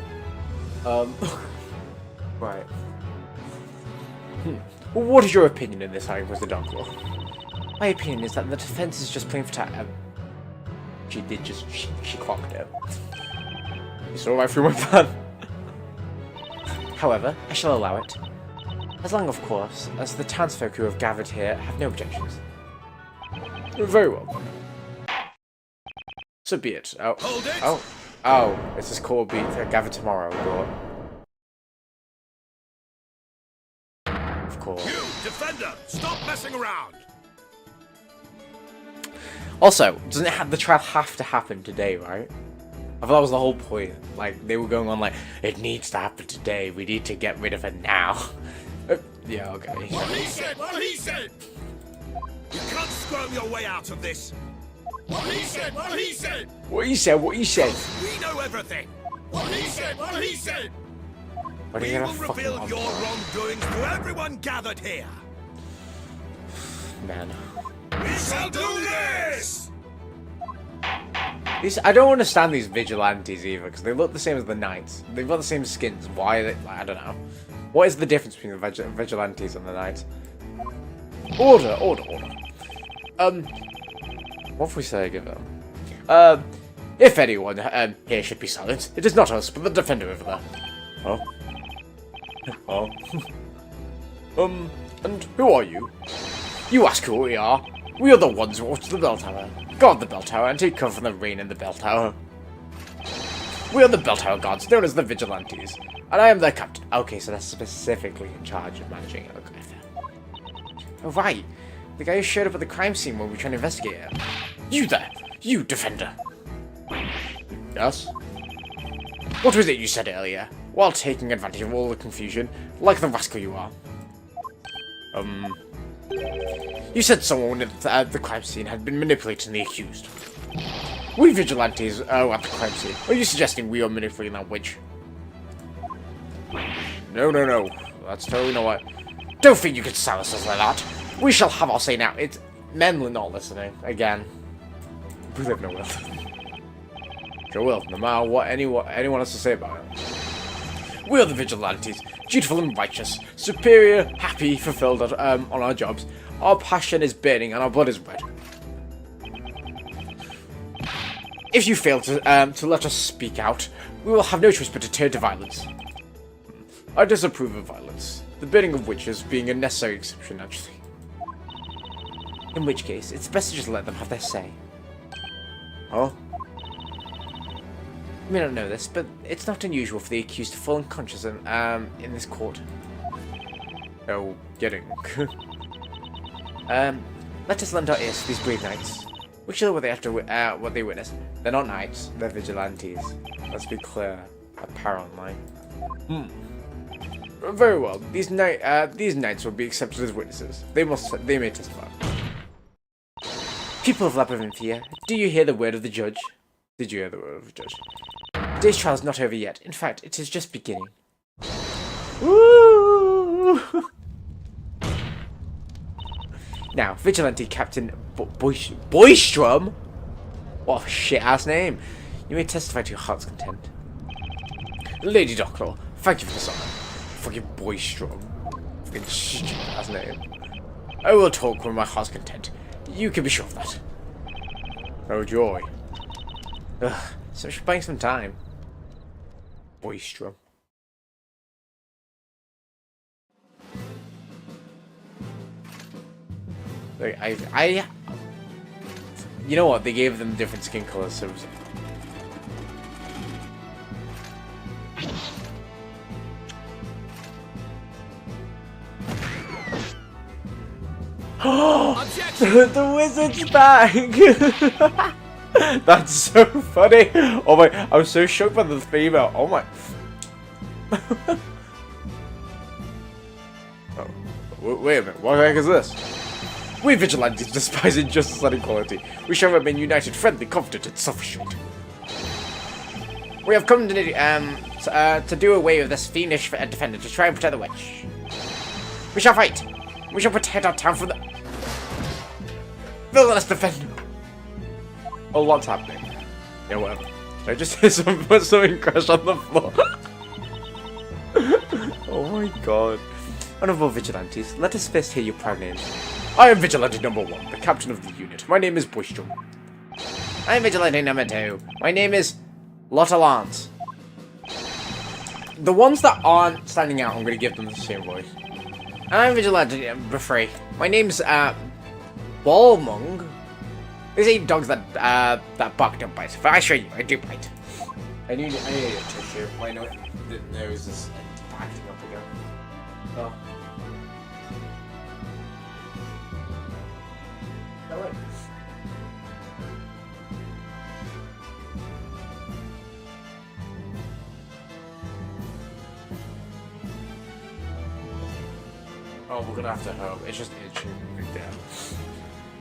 Right. Well, what is your opinion in this, Harry, was the Dark Lord? My opinion is that the defense is just playing for time. She clocked it. You saw right through my plan. However, I shall allow it. As long, of course, as the townsfolk who have gathered here have no objections. Very well. So be it. Oh. Hold it! Oh. This is called be gathered tomorrow, but... Of course. You, defender, stop messing around! Also, doesn't the trial have to happen today, right? I thought that was the whole point. Like, they were going on like, it needs to happen today, we need to get rid of it now. Yeah, okay. What he said! What he said! You can't squirm your way out of this! What he said! What he said! What he said, what he said! We know everything! What he said! What he said! What are We you will gonna fucking reveal on? your wrongdoings to everyone gathered here! Man. We shall do this! I don't understand these vigilantes either, because they look the same as the knights. They've got the same skins. Why are they? I don't know. What is the difference between the vigilantes and the knights? Order. What if we say give them? If anyone here should be silent, it is not us, but the defender over there. Oh. And who are you? You ask who we are. We are the ones who watch the bell tower, guard the bell tower, and take cover from the rain in the bell tower. We are the bell tower guards, known as the Vigilantes, and I am their captain. Okay, so that's specifically in charge of managing it. Okay, fair. Oh, right. The guy who showed up at the crime scene when we were trying to investigate it. You there! You, defender! Yes? What was it you said earlier? While taking advantage of all the confusion, like the rascal you are. You said someone at the crime scene had been manipulating the accused. We vigilantes at the crime scene. Are you suggesting we are manipulating that witch? No. That's totally not what. Don't think you can silence us like that. We shall have our say now. It's men not listening again. We live no will. Sure will, no matter what anyone has to say about it. We are the vigilantes, dutiful and righteous, superior, happy, fulfilled on our jobs. Our passion is burning and our blood is red. If you fail to let us speak out, we will have no choice but to turn to violence. I disapprove of violence. The burning of witches being a necessary exception, actually. In which case, it's best to just let them have their say. Huh? You may not know this, but it's not unusual for the accused to fall unconscious in this court. Oh, getting. Let us lend our ears to these brave knights. We shall know what they witness. They're not knights, they're vigilantes. Let's be clear, apparently. Very well. These knights will be accepted as witnesses. They may testify. People of Labyrinthia, do you hear the word of the judge? Did you hear the word of the judge? Today's trial is not over yet. In fact, it is just beginning. Woo! Now, Vigilante Captain Boystrom? What a shit-ass name. You may testify to your heart's content. Lady Doctor, thank you for this honor. Fucking Boystrom. Fucking shit-ass name. I will talk with my heart's content. You can be sure of that. Oh, joy. Ugh, so she's buying some time. Boystrom. Like, you know what? They gave them different skin colors, so it was... The wizard's back! That's so funny! Oh my, I was so shocked by the female. Oh my. Oh, wait a minute, what the heck is this? We vigilantes despise injustice and equality. We shall remain united, friendly, confident, and self-assured. We have come to do away with this fiendish defendant to try and protect the witch. We shall fight. We shall protect our town from the villainous defender. Oh, what's happening? Yeah, whatever. Did I just hear something crash on the floor? Oh my god. Honorable vigilantes, let us first hear your proud names. I am Vigilante number 1, the captain of the unit. My name is Boystrom. I am Vigilante number 2. My name is Lotta Lance. The ones that aren't standing out, I'm going to give them the same voice. I'm Vigilante number 3. My name's Balmung. These 8 dogs that bark don't bite. But I assure you, I do bite. I need a tissue. My nose is acting up again. Oh. Hello. Oh, we're gonna have to hope. It's just itchy. Yeah.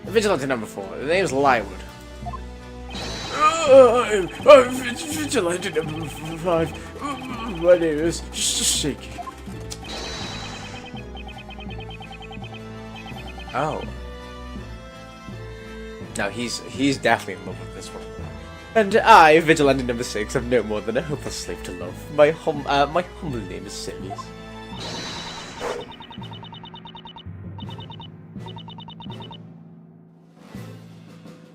Vigilante number 4. The name's Lywood. I'm Vigilante number 5. My name is Shaky. Oh. No, he's definitely in love with this one. And I, Vigilante number 6, am no more than a hopeless slave to love. My humble name is Sirius.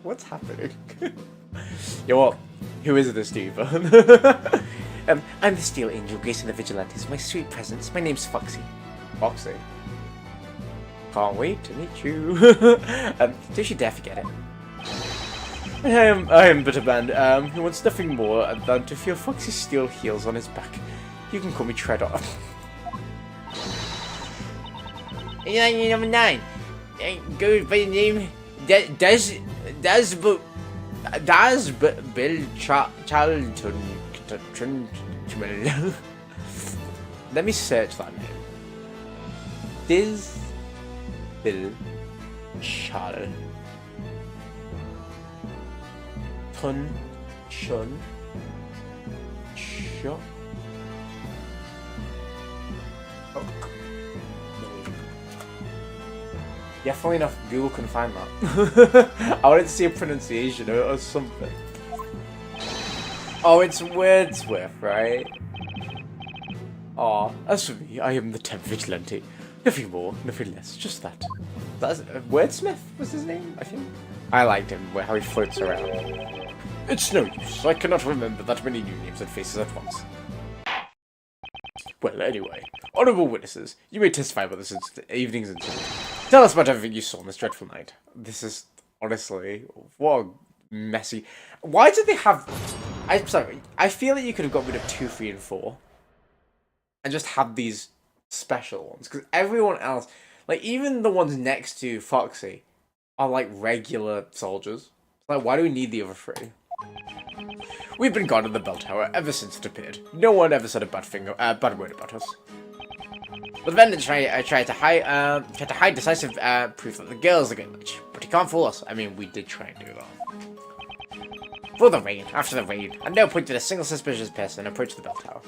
What's happening? Yo, what? Who is this diva? I'm the Steel Angel, gracing the Vigilantes. My sweet presence. My name's Foxy. Foxy. Can't wait to meet you. Don't you dare forget it. I am but a man who wants nothing more than to feel Foxy's steel heels on his back. You can call me Treador. Number 9. Go by the name Bill Charlton. Let me search that name. Bill. Chal. Tun. Chun. Shot. Oh. No. Yeah, funny enough, Google couldn't find that. I wanted to see a pronunciation of it or something. Oh, it's Wordsworth, right? Aw, as for me, I am the 10th Vigilante. Nothing more, nothing less, just that. That's Wordsmith was his name, I think. I liked him, how he floats around. It's no use, I cannot remember that many new names and faces at once. Well, anyway, honourable witnesses, you may testify about this evening's incident. Tell us about everything you saw on this dreadful night. This is, honestly, what a messy... Why did they have... I'm sorry, I feel that you could have got rid of 2, 3, and 4. And just had these special ones. Because everyone else, like, even the ones next to Foxy, are like regular soldiers. Like, why do we need the other 3? We've been guarding the bell tower ever since it appeared. No one ever said a bad word about us. But the vendor tried to hide decisive proof that the girl's the good witch, but he can't fool us. I mean, we did try and do that. After the raid, at no point did a single suspicious person approach the bell tower.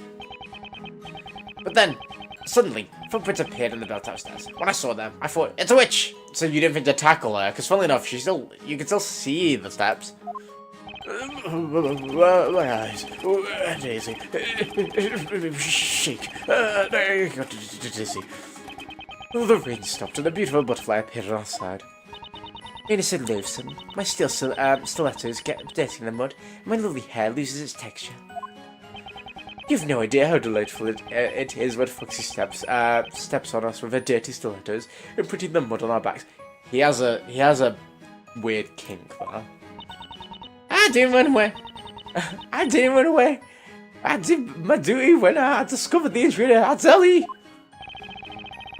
But then, suddenly, footprints appeared on the bell tower stairs. When I saw them, I thought, it's a witch! So you didn't think to tackle her, because funnily enough, you can still see the steps. My eyes. Daisy. Shake. I got dizzy. The rain stopped and a beautiful butterfly appeared on our side. Innocent loathsome. My stilettos get dirty in the mud, and my lovely hair loses its texture. You've no idea how delightful it is when Foxy steps on us with her dirty stilettos and putting the mud on our backs. He has a weird kink there. I didn't run away. I didn't run away. I did my duty when I discovered the intruder. I tell you.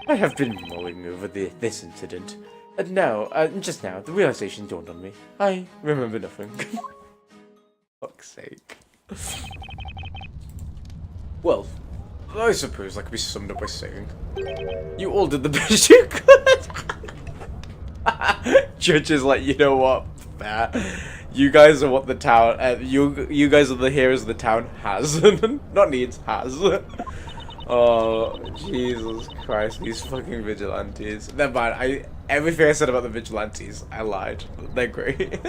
I have been mulling over this incident, and now, just now, the realization dawned on me. I remember nothing. Fuck's sake. Well, I suppose that could be summed up by saying, you all did the best you could. Judge is like, you know what? You guys are what the town, you guys are the heroes of the town has. Not needs, has. Oh, Jesus Christ, these fucking vigilantes. Never mind, everything I said about the vigilantes, I lied. They're great.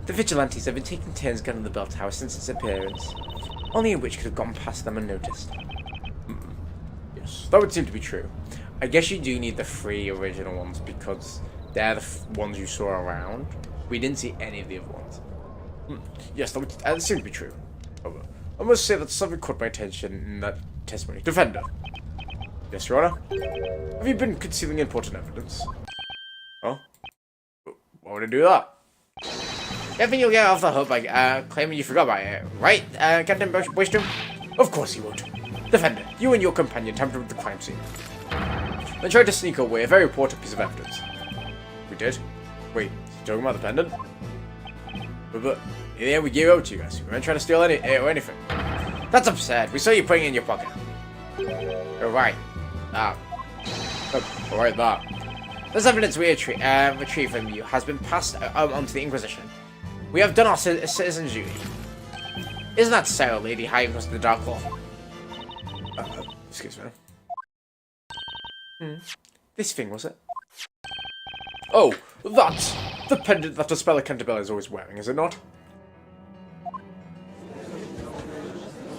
The vigilantes have been taking turns gunning the bell tower since its appearance. Only a witch could have gone past them unnoticed. Yes, that would seem to be true. I guess you do need the 3 original ones because they're the ones you saw around. We didn't see any of the other ones. Yes, that would seem to be true. However, I must say that something caught my attention in that testimony. Defender. Yes, Your Honor. Have you been concealing important evidence? Oh? Why would I do that? I think you'll get off the hook by claiming you forgot about it, right, Captain Bushton? Of course you won't. Defender, you and your companion tampered with the crime scene. They tried to sneak away a very important piece of evidence. We did? Wait, you talking about the pendant? But yeah, we gave it over to you guys. We weren't trying to steal anything. That's absurd. We saw you putting it in your pocket. You're right. Alright, that. This evidence we retrieved from you has been passed on to the Inquisition. We have done our citizen's duty. Isn't that so, Lady High across the Dark Law? Excuse me. This thing, was it? Oh, that's the pendant that Dispella Cantabella is always wearing, is it not?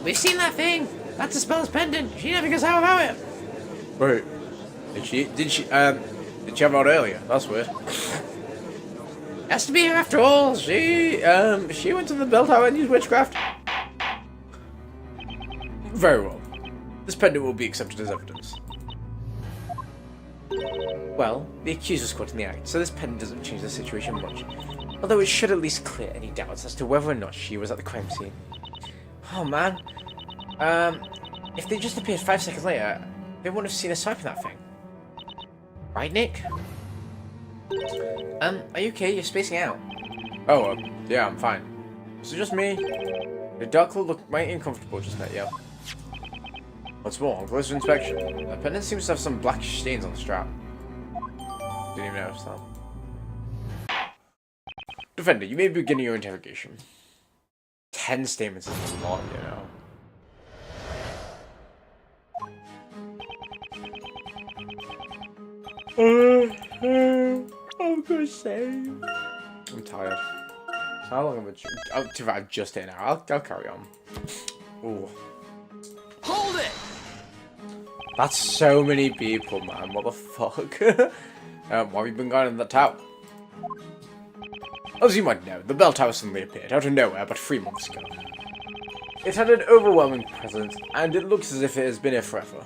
We've seen that thing! That's Dispella's pendant! She never gets out without it! Wait, did she have it out earlier? That's weird. Has to be her after all. She went to the bell tower and used witchcraft. Very well. This pendant will be accepted as evidence. Well, the accused was caught in the act, so this pendant doesn't change the situation much. Although it should at least clear any doubts as to whether or not she was at the crime scene. Oh man. If they just appeared 5 seconds later, they wouldn't have seen us swiping that thing. Right, Nick? Are you okay? You're spacing out. Oh, yeah, I'm fine. So just me? The dark look mighty uncomfortable just now, yeah. What's more, on closer inspection, the pendant seems to have some blackish stains on the strap. Didn't even notice that. Defender, you may be beginning your interrogation. 10 statements is a lot, you know. I'm gonna save. I'm tired. How long have I've just hit now. I'll carry on. Ooh. Hold it! That's so many people, man. What the fuck? Why have you been going in the tower? As you might know, the bell tower suddenly appeared out of nowhere about 3 months ago. It had an overwhelming presence, and it looks as if it has been here forever.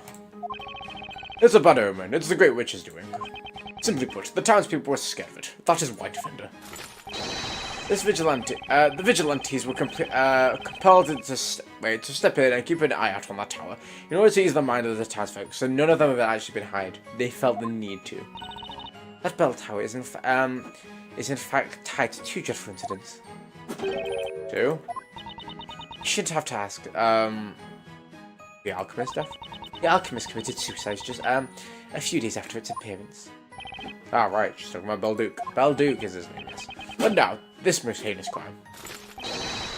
It's a bad omen. It's the Great Witch's doing. Simply put, the townspeople were scared of it. That is why, Defender. The vigilantes were compelled to step in and keep an eye out on that tower in order to ease the mind of the townsfolk, so none of them have actually been hired. They felt the need to. That bell tower is in fact tied to 2 dreadful incidents. 2? You shouldn't have to ask. The alchemist stuff? The alchemist committed suicide just a few days after its appearance. Ah, right, she's talking about Belduke. Belduke is his name, yes. But now, this most heinous crime.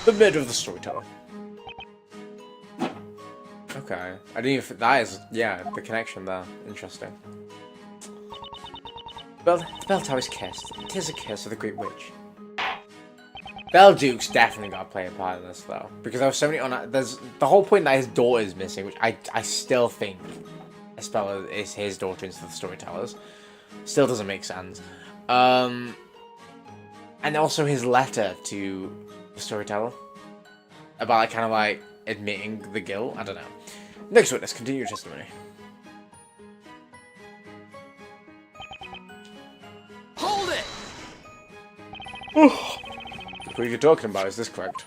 The murder of the storyteller. Okay. I didn't even... That is... Yeah, the connection there. Interesting. The bell tower is cursed. It is a curse of the Great Witch. Belduke's definitely got to play a part in this, though. Because there were so many... There's the whole point that his daughter is missing, which I still think Espella is his daughter instead of the storytellers. Still doesn't make sense. And also his letter to the storyteller. About, like, kind of, like, admitting the guilt. I don't know. Next witness, continue your testimony. Hold it! Who you're talking about, is this correct?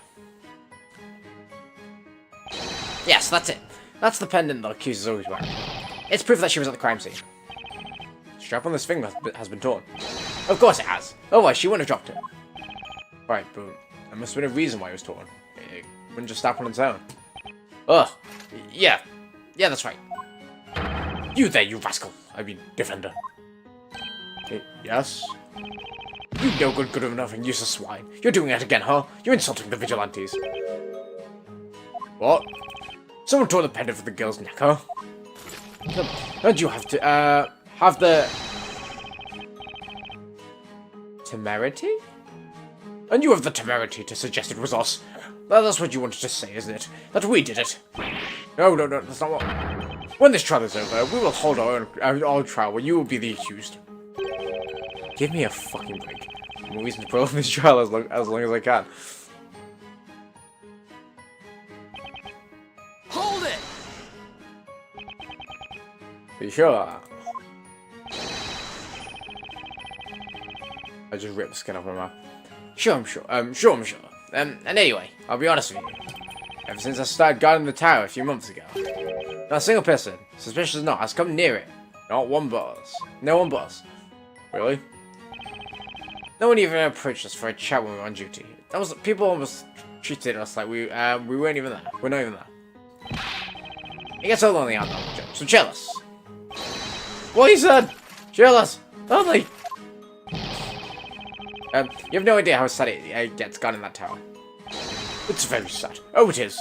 Yes, that's it. That's the pendant the accuser's always wearing. It's proof that she was at the crime scene. The strap on this finger has been torn. Of course it has. Otherwise, she wouldn't have dropped it. Right, but there must have been a reason why it was torn. It wouldn't just stop on its own. Ugh. Yeah. Yeah, that's right. You there, you rascal. I mean, defender. Yes? You no good enough and useless swine. You're doing it again, huh? You're insulting the vigilantes. What? Someone tore the pendant for the girl's neck, huh? Don't you have to, have the... temerity? And you have the temerity to suggest it was us. That's what you wanted to say, isn't it? That we did it. No, that's not what... When this trial is over, we will hold our own trial where you will be the accused. Give me a fucking break. I'm always to prolong this trial as long as I can. Hold it! Are you sure? I just ripped the skin off my mouth. Sure, I'm sure. I'm sure. And anyway, I'll be honest with you. Ever since I started guarding the tower a few months ago, not a single person, suspicious or not, has come near it. Not one but us. No one but us. Really? No one even approached us for a chat when we were on duty. People almost treated us like we weren't even there. We're not even there. It gets so lonely out there, so chill us. What you said? Chill us. Lonely. You have no idea how sad it gets gone in that tower. It's very sad. Oh, it is.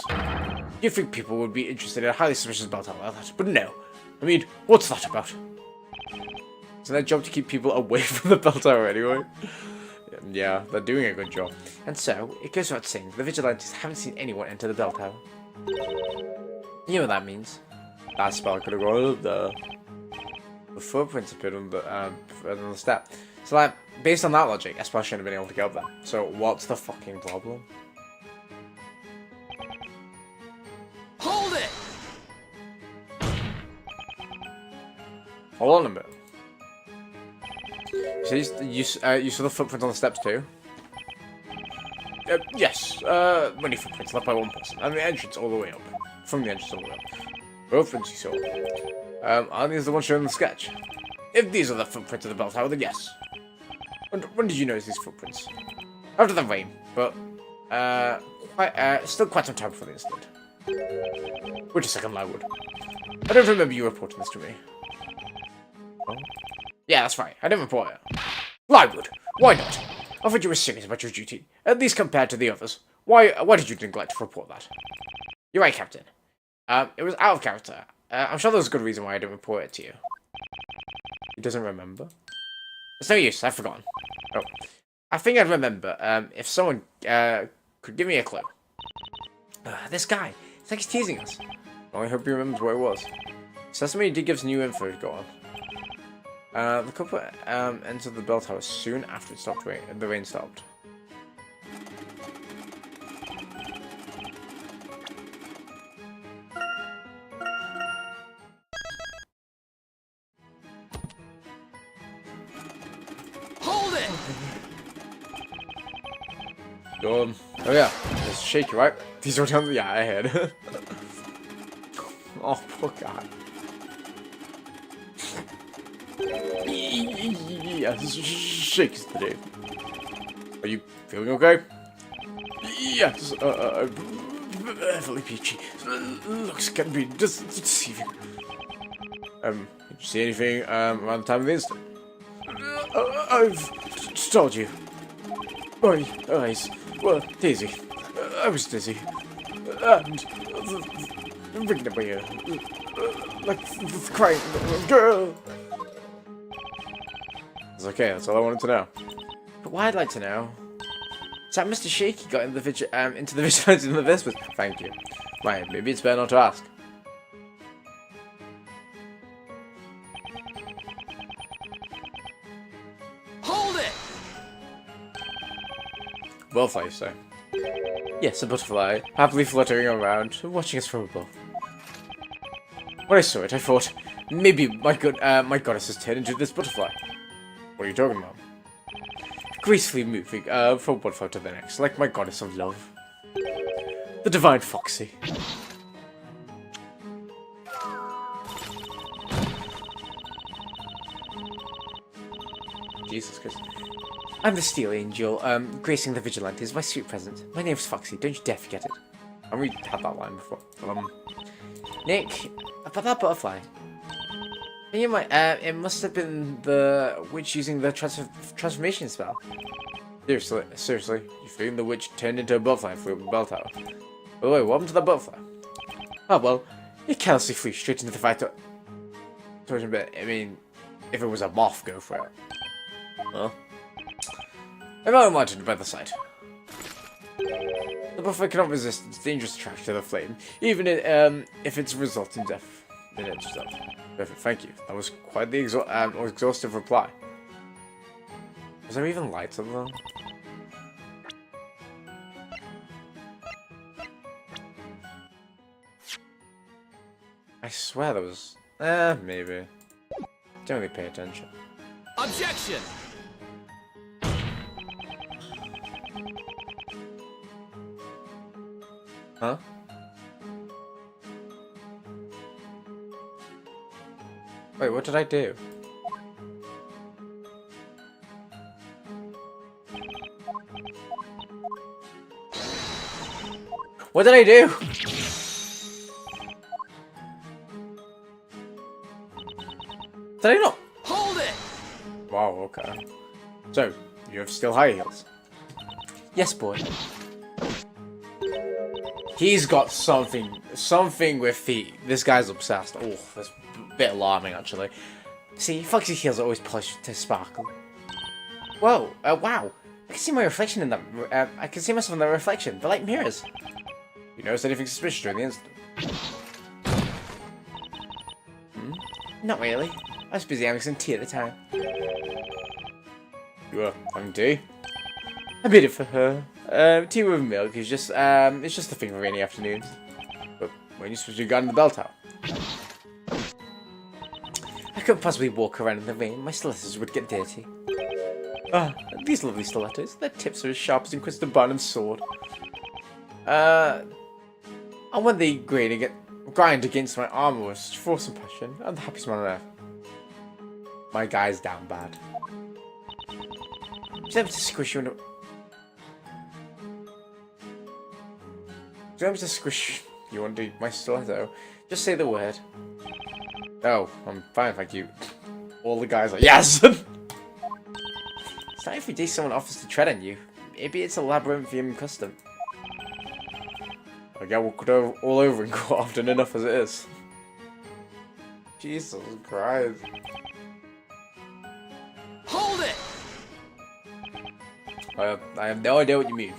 You think people would be interested in a highly suspicious bell tower like that, but no. I mean, what's that about? Isn't their job to keep people away from the bell tower anyway? Yeah, they're doing a good job. And so, it goes without saying, the vigilantes haven't seen anyone enter the bell tower. You know what that means? That spell could have gone up there. The footprints appeared on the step. So, like, based on that logic, Espella shouldn't have been able to go up there. So, what's the fucking problem? Hold it! Hold on a minute. So you saw the footprints on the steps too? Yes, many footprints left by one person, and the entrance all the way up. From the entrance all the way up. Footprints you saw. Are these the ones shown in the sketch? If these are the footprints of the bell tower, then yes. And when did you notice these footprints? After the rain, but still quite some time before the incident. Wait a second, Loudwood. I don't remember you reporting this to me. Oh? Yeah, that's right. I didn't report it. Lywood, why not? I thought you were serious about your duty, at least compared to the others. Why did you neglect to report that? You're right, Captain. It was out of character. I'm sure there's a good reason why I didn't report it to you. He doesn't remember? It's no use, I've forgotten. Oh. I think I'd remember, if someone, could give me a clue. This guy. It's like he's teasing us. Well, I hope he remembers what it was. Sesame did give us new info to go on. The couple, entered the bell tower soon after it stopped raining. The rain stopped. Hold it! Oh yeah, it's shaky, right? These are down the ahead. Oh, poor guy. Yeah, shakes the day. Are you feeling okay? Yes, heavily peachy. Looks can be deceiving. Did you see anything, around the time of the incident? I've told you. My eyes were dizzy. I was dizzy. And ringing at my ear. Like crying girl. It's okay, that's all I wanted to know. But what I'd like to know is that Mr. Shaky got into the vigilantes in the Vespers. Thank you. Right, maybe it's better not to ask. Hold it! Butterfly, you say? Yes, a butterfly, happily fluttering around, watching us from above. When I saw it, I thought, maybe my goddess has turned into this butterfly. What are you talking about? Gracefully moving from one foot to the next, like my goddess of love. The divine Foxy. Jesus Christ. I'm the Steel Angel, gracing the Vigilantes, my sweet present. My name's Foxy, don't you dare forget it. I already had that line before. Nick, about that butterfly. You might, it must have been the witch using the transformation spell. Seriously, you think the witch turned into a butterfly and flew up the bell tower? By the way, what happened to that butterfly? Oh well, it carelessly flew straight into the fight. I mean, if it was a moth, go for it. Well, I'm not enlightened by the sight. The butterfly cannot resist its dangerous attraction to the flame, even if it's result in death in itself. Perfect, thank you. That was quite the exhaustive reply. Was there even lights on them? I swear there was... maybe. Don't really pay attention. Objection! Huh? Wait, what did I do? What did I do? Did I not? Hold it! Wow, okay. So, you have still high heels? Yes, boy. He's got something with feet. This guy's obsessed. Oh, that's a bit alarming, actually. See, Foxy heels are always polished to sparkle. Whoa, wow. I can see my reflection in them. I can see myself in the reflection. They're like mirrors. You notice anything suspicious during the incident? Not really. I was busy having some tea at the time. You were having tea? I made it for her. Tea with milk is just, it's just a thing for rainy afternoons. But when you supposed to go in the bell tower? I couldn't possibly walk around in the rain. My stilettos would get dirty. Ah, these lovely stilettos. Their tips are as sharp as Inquisitor Barnum's sword. And when they grind against my armor with such force and passion, I'm the happiest man on earth. My guy's down bad. Just able to squish you into... Do you want me to squish you under my stiletto? Just say the word. Oh, I'm fine, thank you. All the guys are yes! It's not every day someone offers to tread on you. Maybe it's a labyrinthian custom. I get walked all over in court often enough as it is. Jesus Christ. Hold it! I have no idea what you mean.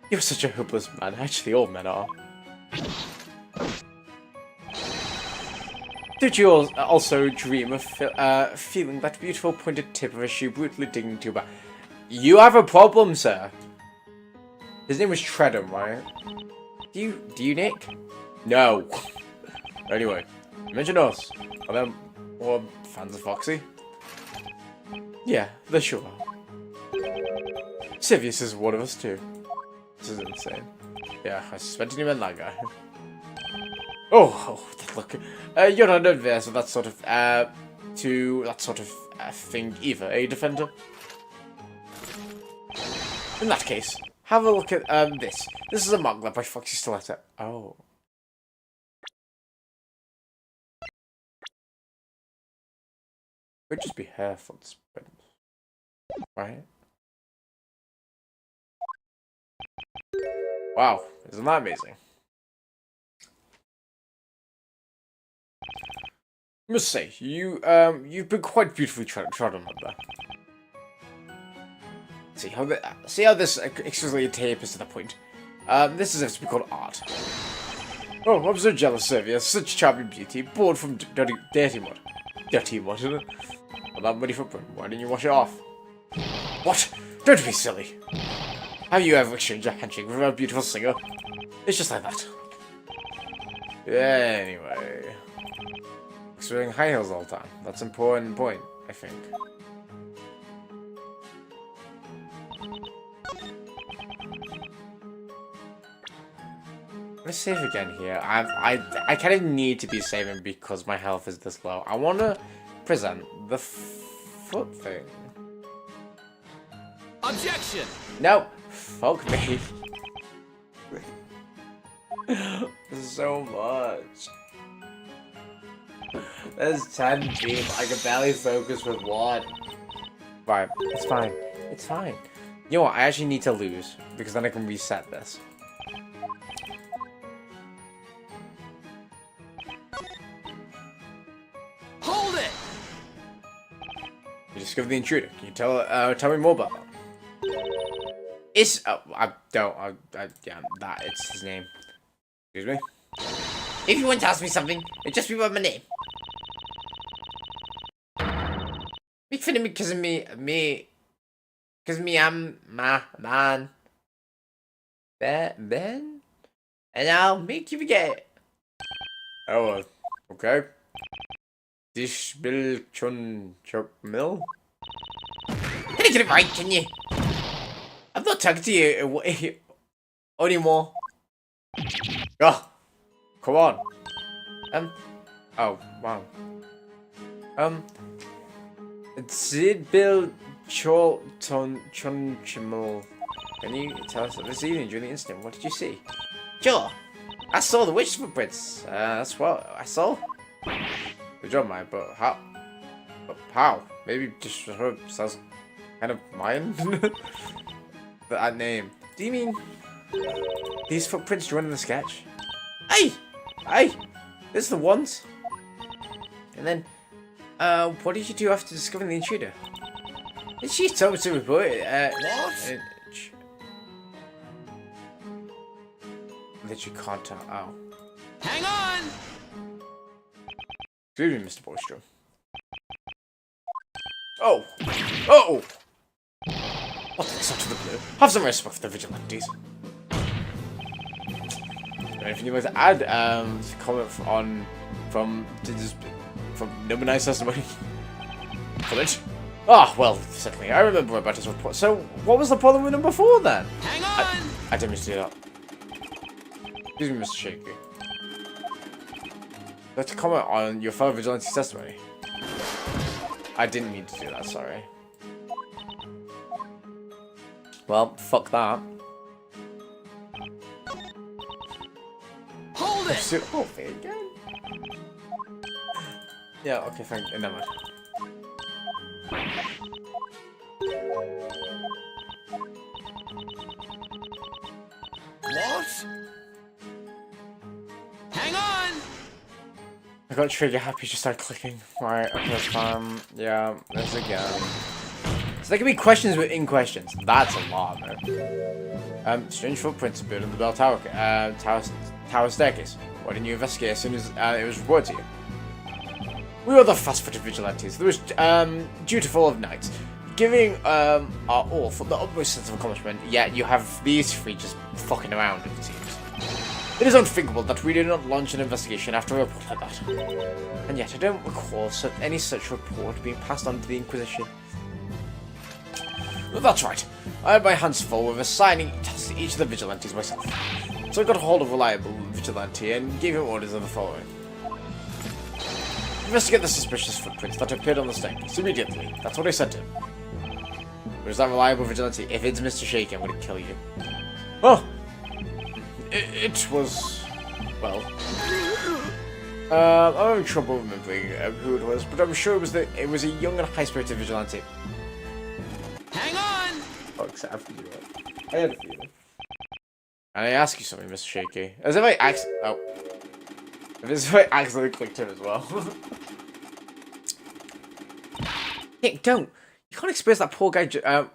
You're such a hopeless man. Actually, all men are. Did you also dream of feeling that beautiful pointed tip of a shoe brutally digging into your back? You have a problem, sir. His name was Treadham, right? Do you, Nick? No. Anyway, mention us. Are them more fans of Foxy? Yeah, they sure are. Sivius is one of us too. This is insane. Yeah, I suspected you meant that guy. Oh, look. You're not adverse of that sort of, thing either, eh, Defender? In that case, have a look at, this. This is a mug left by Foxy Stiletto. Oh. Could just be hair footprints. Right? Wow, isn't that amazing? I must say, you've been quite beautifully trodden up there. See how this exquisitely tapers to the point. This is to be called art. Oh, I'm so jealous of you. Such charming beauty, born from dirty mud. Dirty mud, isn't it? Well, that muddy footprint. Why didn't you wash it off? What? Don't be silly. Have you ever exchanged a handshake with a beautiful singer? It's just like that. Anyway. He's wearing high heels all the time. That's an important point, I think. Let's save again here. I kind of need to be saving because my health is this low. I want to present the foot thing. Objection! No! Fuck me. So much. There's 10 teams. I can barely focus with one. Right, it's fine. It's fine. You know what? I actually need to lose because then I can reset this. Hold it! You discovered the intruder. Can you tell me more about that? It's yeah, it's his name. Excuse me. If you want to ask me something, it just be about my name. Make fun of me because I'm my man. Ben? And I'll make you forget it. Oh, okay. Dish Bill Chun Chuck Mill? Can you get it right, can you? I'm not talking to you anymore. Oh, come on. Oh, wow. Did Bill Charlton Chunchimal? Can you tell us this evening during the incident? What did you see? Sure. I saw the witch's footprints. That's what I saw. Good job, mate, but how? How? Maybe just sounds kind of mine? That name. Do you mean these footprints joined in the sketch? Hey! Hey! There's the ones. And then, what did you do after discovering the intruder? She told me to report it. What? That you can't tell. Oh. Hang on! Excuse me, Mr. Boystrom. Oh! Oh! What the such of the blue? Have some respect for the vigilantes. Anything you'd like to add? Comment from number 9 testimony. Comment. Ah, well, certainly. I remember about his report. So, what was the problem with number 4 then? Hang on! I didn't mean to do that. Excuse me, Mr. Shaky. Let's comment on your fellow vigilante's testimony. I didn't mean to do that, sorry. Well, fuck that. Hold it! Oh, again. Yeah, okay, fine. Never mind. What? Hang on! I got trigger happy, just started clicking. Right, okay, that's fine. Yeah, there's again. So there can be questions within questions. That's a lot, man. Strange footprints appeared in the bell tower, tower staircase. Why didn't you investigate as soon as it was reported to you? We were the fast-footed vigilantes. There was dutiful of knights, giving our all for the utmost sense of accomplishment. Yet you have these three just fucking around, it seems. It is unthinkable that we did not launch an investigation after a report like that. And yet I don't recall any such report being passed on to the Inquisition. That's right. I had my hands full with assigning tasks to each of the vigilantes myself. So I got a hold of a reliable vigilante and gave him orders of the following. Investigate the suspicious footprints that appeared on the staircase immediately. That's what I said to him. Where's that reliable vigilante? If it's Mr. Shaky, I'm going to kill you. Oh! It was... well... I'm having trouble remembering who it was, but I'm sure it was a young and high-spirited vigilante. Hang on! Oh, except I had a feeling. And I ask you something, Mr. Shaky. As if I accidentally clicked him as well. Nick, don't! You can't expose that poor guy to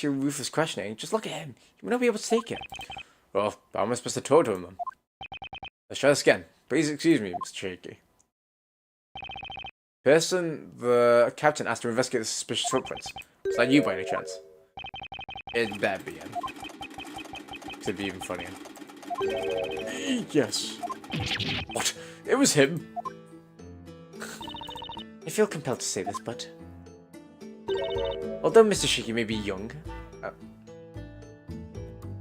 your ruthless questioning. Just look at him. You may not be able to take it. Well, how am I supposed to talk to him then? Let's try this again. Please excuse me, Mr. Shaky. Person the captain asked to investigate the suspicious footprints. Is that you by any chance? It better be him. It'd be even funnier. Yes. What? It was him? I feel compelled to say this, but... although Mr. Shaky may be young,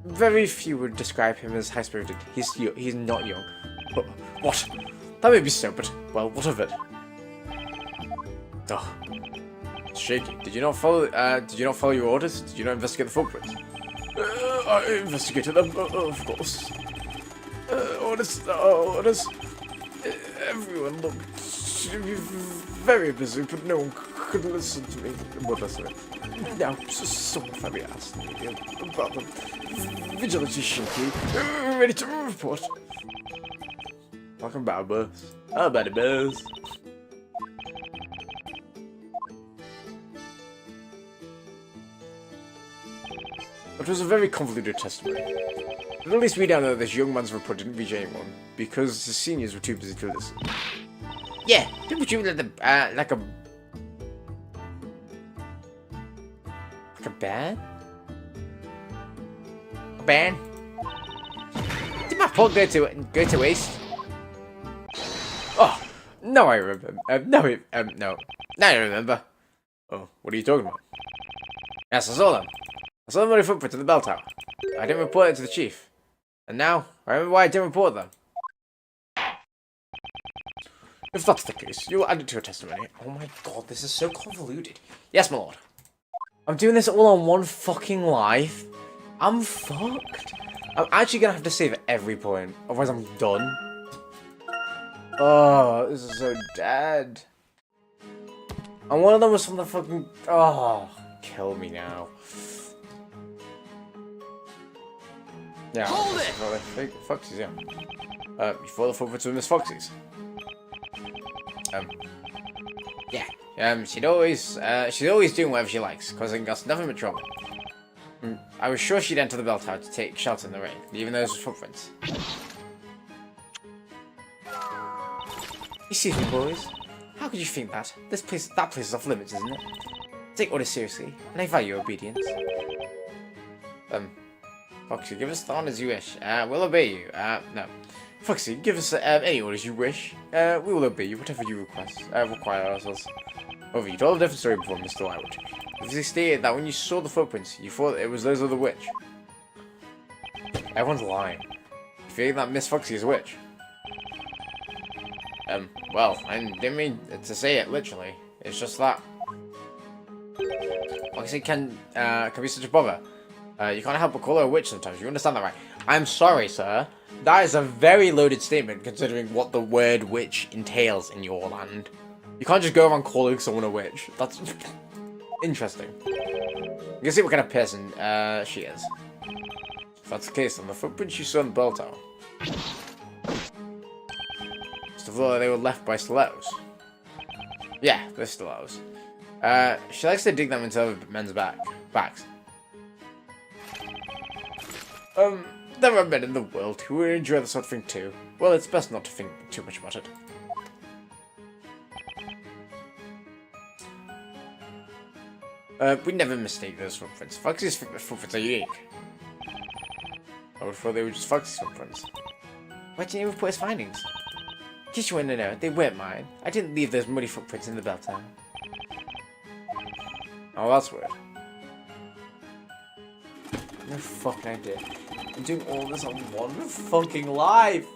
very few would describe him as high-spirited. He's not young. But, what? That may be so, but, well, what of it? Oh. Shaky, did you not follow your orders? Did you not investigate the footprints? I investigated them, of course. Orders. Everyone looked to be very busy, but no one could listen to me. What was it? Now, someone finally asked me about the vigilante Shaky. Ready to report. Talking about buzz. How about a buzz? It was a very convoluted testimony. But at least we now know this young man's report didn't reach anyone, because the seniors were too busy to listen. Yeah, didn't you let the, like a band? A band? Did my report go to waste? Oh, no, I remember. No. Now I remember. Oh, what are you talking about? Yes, I saw them. I saw them on the footprint in the bell tower. I didn't report it to the chief. And now, I remember why I didn't report them. If that's the case, you'll add it to your testimony. Oh my god, this is so convoluted. Yes, my lord. I'm doing this all on one fucking life. I'm fucked. I'm actually gonna have to save at every point, otherwise I'm done. Oh, this is so dead. And one of them was from the fucking... oh, kill me now. Yeah, hold it! Foxy's, yeah. Before the footprints with Miss Foxy's. Yeah. She's always doing whatever she likes, causing us nothing but trouble. I was sure she'd enter the bell tower to take shelter in the rain, even those footprints. Excuse me, boys. How could you think that? That place is off limits, isn't it? Take orders seriously, and I value obedience. Foxy, give us the honors you wish. We'll obey you. No. Foxy, give us any orders you wish. We will obey you, whatever you require ourselves. However, you told a different story before, Mr. Lightwood. You stated that when you saw the footprints, you thought it was those of the witch. Everyone's lying. You feeling that Miss Foxy is a witch? Well, I didn't mean to say it literally. It's just that Foxy can be such a bother. You can't help but call her a witch sometimes. You understand that, right? I'm sorry, sir. That is a very loaded statement, considering what the word witch entails in your land. You can't just go around calling someone a witch. That's interesting. You can see what kind of person she is. If that's the case, then the footprints you saw in the bell tower. First of all, they were left by stilettos. Yeah, they're stilettos. She likes to dig them into other men's backs. There are men in the world who enjoy the sort of thing too. Well, it's best not to think too much about it. We never mistake those footprints. Foxy's footprints are unique. I would thought they were just Foxy's footprints. Why didn't you report his findings? Just you want to know, they weren't mine. I didn't leave those muddy footprints in the bell tower. Oh, that's weird. No fucking idea. I'm doing all this on one fucking live.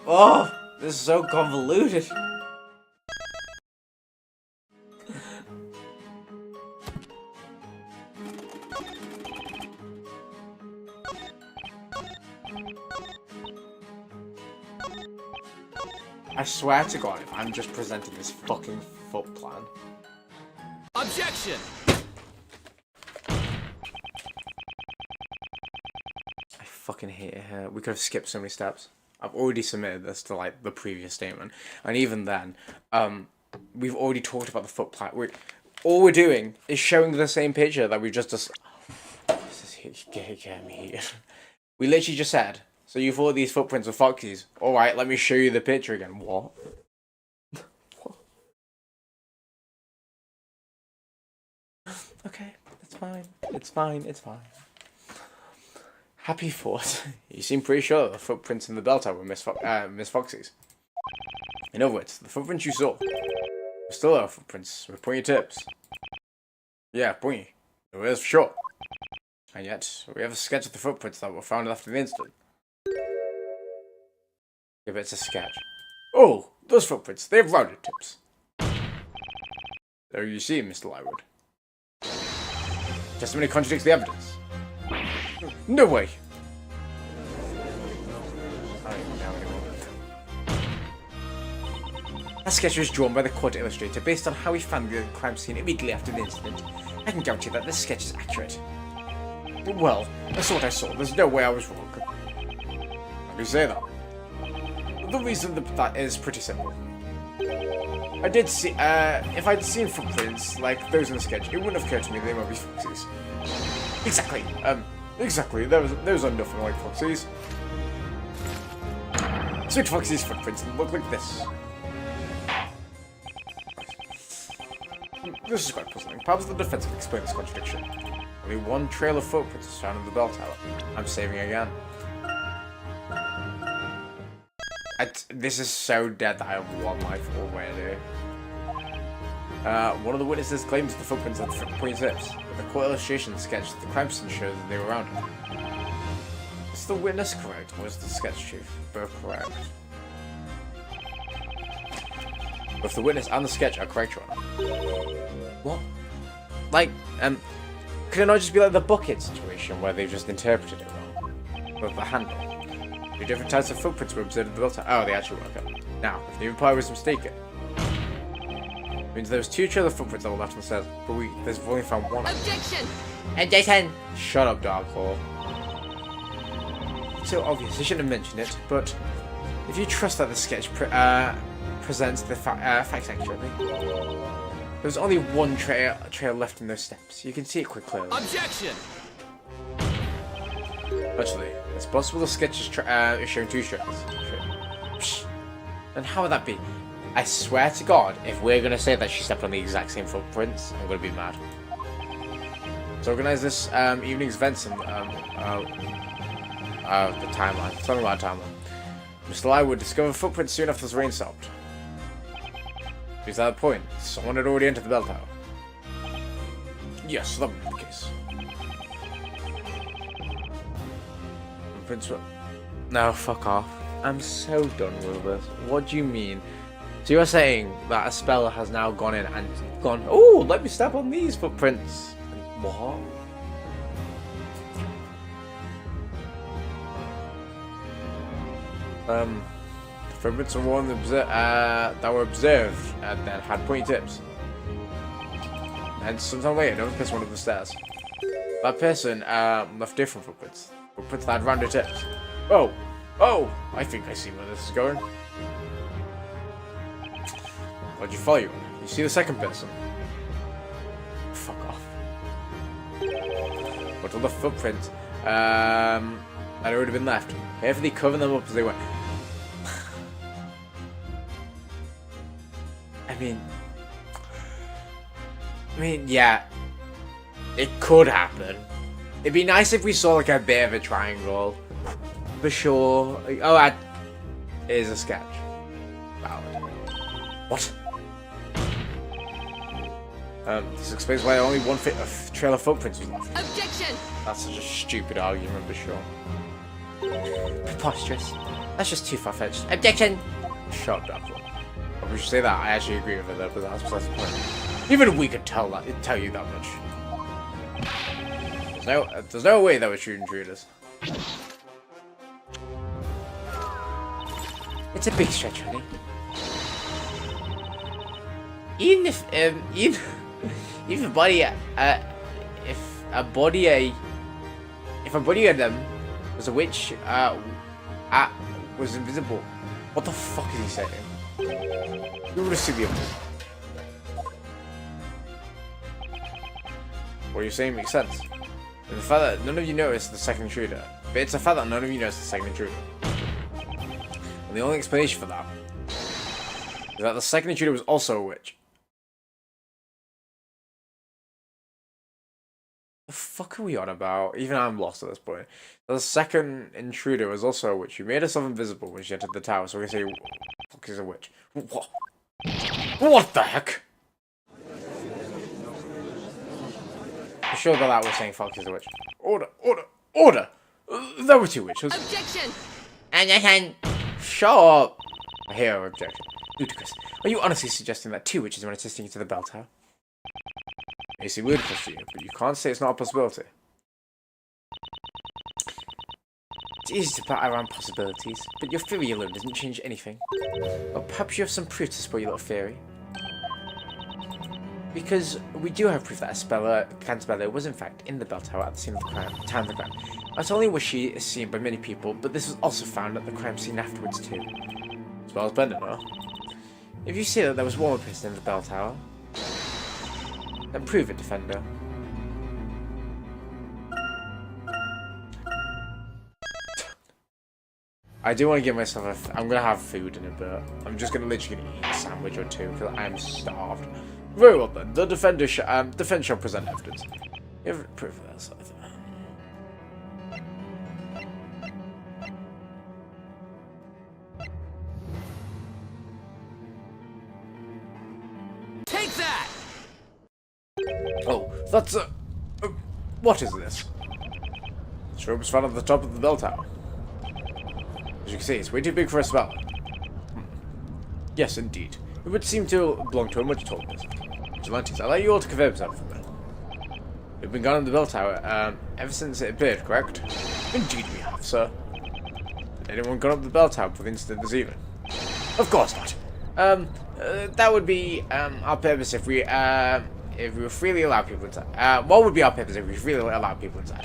Oh, this is so convoluted. I swear to God, if I'm just presenting this fucking foot plan. Objection! I fucking hate it here. We could have skipped so many steps. I've already submitted this to like the previous statement, and even then, we've already talked about the foot plan. All we're doing is showing the same picture that we just. This is getting me heated. We literally just said. So you thought these footprints were Foxy's? Alright, let me show you the picture again. What? What? Okay, it's fine. It's fine, it's fine. Happy thought. You seem pretty sure that the footprints in the bell tower were Miss Foxy's. In other words, the footprints you saw were still our footprints with pointy tips. Yeah, pointy. It was for sure. And yet, we have a sketch of the footprints that were found after the incident. Yeah, but it's a sketch. Oh, those footprints, they have rounded tips. There you see, Mr. Lywood. Testimony contradicts the evidence. No way! I don't even know anymore. That sketch was drawn by the court illustrator based on how he found the crime scene immediately after the incident. I can guarantee that this sketch is accurate. Well, that's what I saw. There's no way I was wrong. How do you say that? The reason that is pretty simple. I did see, if I'd seen footprints like those in the sketch, it wouldn't have occurred to me they might be Foxy's. Exactly, exactly, those are nothing like Foxy's. Sweet Foxy's footprints look like this. This is quite puzzling. Perhaps the defense can explain this contradiction. Only one trail of footprints is found in the bell tower. I'm saving again. This is so dead that I have one life already. One of the witnesses claims the footprints are the pointy tips, but the court illustration sketch the crime scene shows that they were rounded. Is the witness correct, or is the sketch chief both correct? Both the witness and the sketch are correct, Your Honor. What? Like, could it not just be like the bucket situation where they've just interpreted it wrong? With the handle. Two different types of footprints were observed in the bell tower. Oh, they actually work out. Now, if the reply was mistaken, it means there was two trail of footprints that were left on the stairs, but there's only found one. Objection! Objection! Shut up, Dark Hole. It's so obvious, I shouldn't have mentioned it, but if you trust that the sketch presents the facts accurately, there's only one trail left in those steps. You can see it quite clearly. Objection! Actually, it's possible the sketch is showing two trails. Psh. Then how would that be? I swear to God, if we're going to say that she stepped on the exact same footprints, I'm going to be mad. To organize this evening's events and the timeline. Tell me about the timeline. Mr. Lywood discovered footprints soon after the rain stopped. Is that the point? Someone had already entered the bell tower. Yes, that would be the case. No, fuck off. I'm so done with this. What do you mean? So you're saying that a speller has now gone in and gone, oh, let me step on these footprints. What? Footprints were one that were observed and then had pointy tips. And sometime later, another person went up the stairs. That person left different footprints. Footprints that had rounded tips. Oh! Oh! I think I see where this is going. Why'd you follow you? You see the second person? Fuck off. But all the footprints that had already been left. Carefully covering them up as they went. I mean, yeah. It could happen. It'd be nice if we saw like a bit of a triangle. For sure. Like, oh, it is a sketch. Valid. What? This explains why only one trail of footprints was left. Objection! That's such a stupid argument, for sure. Preposterous. That's just too far-fetched. Objection! Shut up, Dark Lord. If we should say that, I actually agree with it, though, but that's besides the point. Even we could tell you that much. There's no way that we're shooting intruders. It's a big stretch, honey. Even if a body of them was a witch was invisible. What the fuck is he saying? You would have seen the other. What you're saying makes sense. And the fact that none of you noticed the second intruder. But it's the fact that none of you noticed the second intruder. And the only explanation for that is that the second intruder was also a witch. The fuck are we on about? Even I'm lost at this point. The second intruder was also a witch. She made herself invisible when she entered the tower, so we can say, fuck is a witch. What? What the heck? I'm sure about that we're saying fuck is a witch. Order! Order! Order! There were two witches. Objection! And shut up! I hear our objection. Ludicrous. Are you honestly suggesting that two witches were assisting you to the bell tower? It may seem ludicrous to you, but you can't say it's not a possibility. It's easy to bat around possibilities, but your theory alone doesn't change anything. Well, perhaps you have some proof to support your little theory. Because we do have proof that Cantabella was in fact in the bell tower at the scene of the crime, time of the crime. Not only was she seen by many people, but this was also found at the crime scene afterwards too. As well as Bender, no? If you see that there was one more person in the bell tower, then prove it, Defender. I do want to give myself I'm going to have food in a bit. I'm just going to literally eat a sandwich or two because I'm starved. Very well then. The defense shall present evidence. You have proof of that sort of thing. Take that! Oh, that's what is this? This room was found at the top of the bell tower. As you can see, it's way too big for a spell. Yes, indeed. It would seem to belong to a much taller person. Vigilantes, I'd like you all to confirm something for me. We've been gone in the bell tower ever since it appeared, correct? Indeed we have, sir. Did anyone gone up the bell tower before the incident this evening? Of course not. That would be our purpose if we were freely allowed people inside. What would be our purpose if we freely allowed people inside?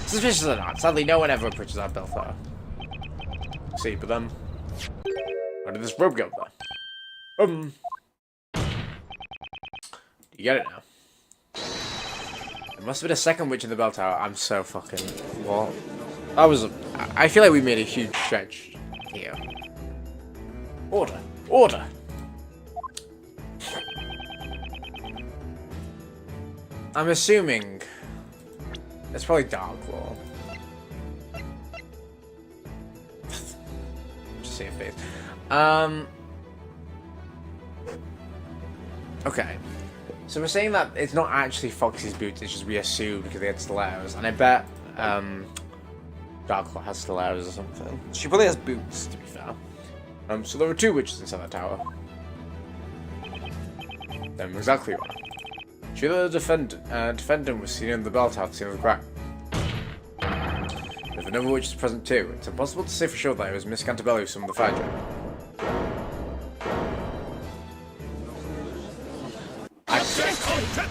Suspicious or not, sadly no one ever approaches our bell tower. See, but then, where did this rope go there? You get it now. There must have been a second witch in the bell tower. I'm so fucking... What? That was... I feel like we made a huge stretch here. Order. Order! I'm assuming... It's probably Dark Law. Just see a face. Okay. So we're saying that it's not actually Foxy's boots, it's just we assume because they had stilettos. And I bet Darklaw has stilettos or something. She probably has boots, to be fair. So there were two witches inside that tower. Then exactly right. She the defendant was seen in the bell tower at the scene of the crime. If another witch is present too, it's impossible to say for sure that it was Miss Cantabello who summoned the fire jet.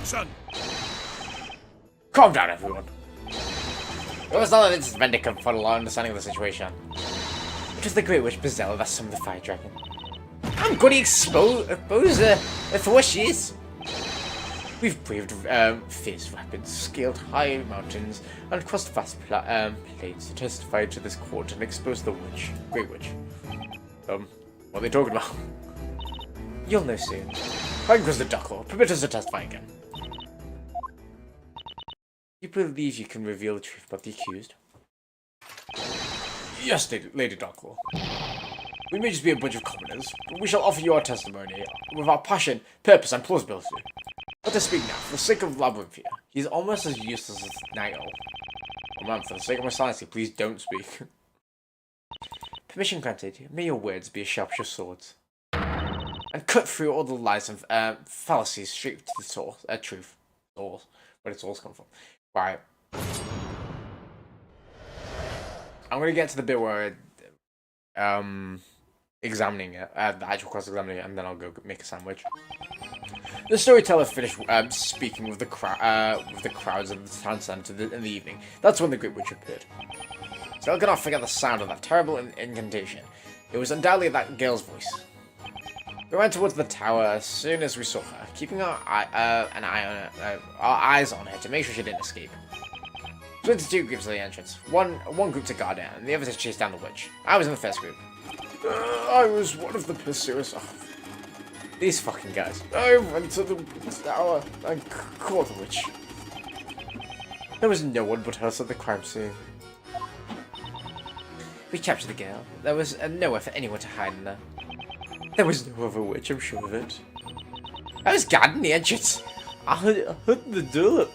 action! Calm down, everyone. It was not that this Vendicum for a understanding of the situation. It was the Great Witch Bazella that summoned the Fire Dragon. I'm going to expose her for what she is. We've braved fierce rapids, scaled high mountains, and crossed vast plains to testify to this court and expose the witch, Great Witch. What are they talking about? You'll know soon. I cross the dark hole. Permit us to testify again. You believe you can reveal the truth about the accused? Yes, Lady Darklaw. We may just be a bunch of commoners, but we shall offer you our testimony with our passion, purpose, and plausibility. Let us speak now, for the sake of Labyrinthia. He's almost as useless as Niall. Oh man, for the sake of my sanity, please don't speak. Permission granted. May your words be as sharp as your swords. And cut through all the lies and fallacies straight to the source, truth. Source. Where did source come from? Right. I'm gonna get to the bit where examining it, the actual cross-examining it, and then I'll go make a sandwich. The storyteller finished speaking with the crowds of the town centre in the evening. That's when the Great Witch appeared. Still cannot forget the sound of that terrible incantation. It was undoubtedly that girl's voice. We went towards the tower as soon as we saw her, keeping our eyes on her to make sure she didn't escape. We went to two groups at the entrance. One group to guard her, and the other to chase down the witch. I was in the first group. I was one of the pursuers. Oh, these fucking guys. I went to the tower and caught the witch. There was no one but us at the crime scene. We captured the girl. There was nowhere for anyone to hide in there. There was no other witch, I'm sure of it. I was guarding the entrance. I heard the door look.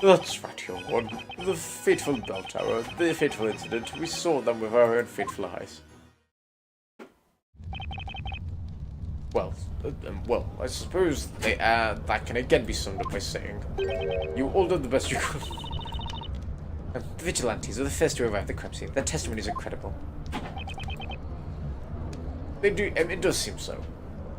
That's right, young one. The fateful bell tower, the fateful incident. We saw them with our own fateful eyes. Well, I suppose that can again be summed up by saying, you all did the best you could. The vigilantes are the first to arrive at the crime scene. Their testimonies are credible. They do. It does seem so.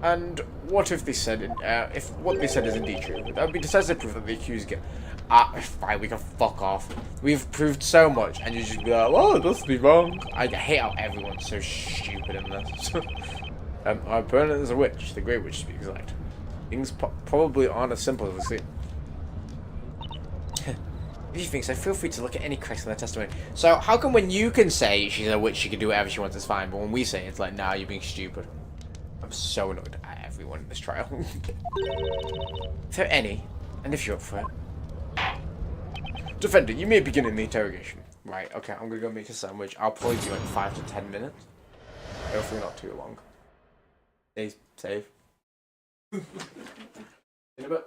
And what if they said, if what they said is indeed true? That would be decisive proof that the accused get. Fine, we can fuck off. We've proved so much, and you just be like, well, it must be wrong. I hate how everyone's so stupid in this. Our opponent is a witch, the Great Witch to be exact. Things probably aren't as simple as they seem. If you think so, feel free to look at any cracks in their testimony. So, how come when you can say she's a witch, she can do whatever she wants, it's fine, but when we say it, it's like, nah, you're being stupid. I'm so annoyed at everyone in this trial. If there are any, and if you're up for it. Defendant, you may begin in the interrogation. Right, okay, I'm gonna go make a sandwich. I'll probably do like 5 to 10 minutes. Hopefully not too long. Stay safe. In a bit.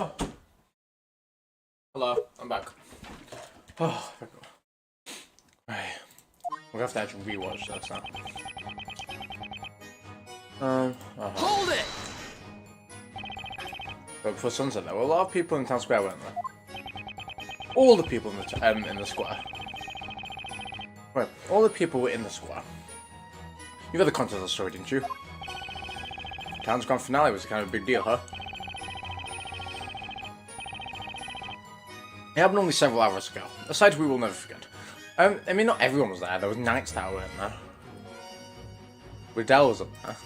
Oh. Hello, I'm back. Oh, right. We're gonna have to actually rewatch this now. Hold it! But before sunset, there were a lot of people in town square, weren't there? All the people in the square. Right, all the people were in the square. You read the content of the story, didn't you? Town's grand finale was kind of a big deal, huh? It happened only several hours ago. A sight we will never forget. I mean, not everyone was there. There was Knight's Tower, weren't there? Riddell was up there.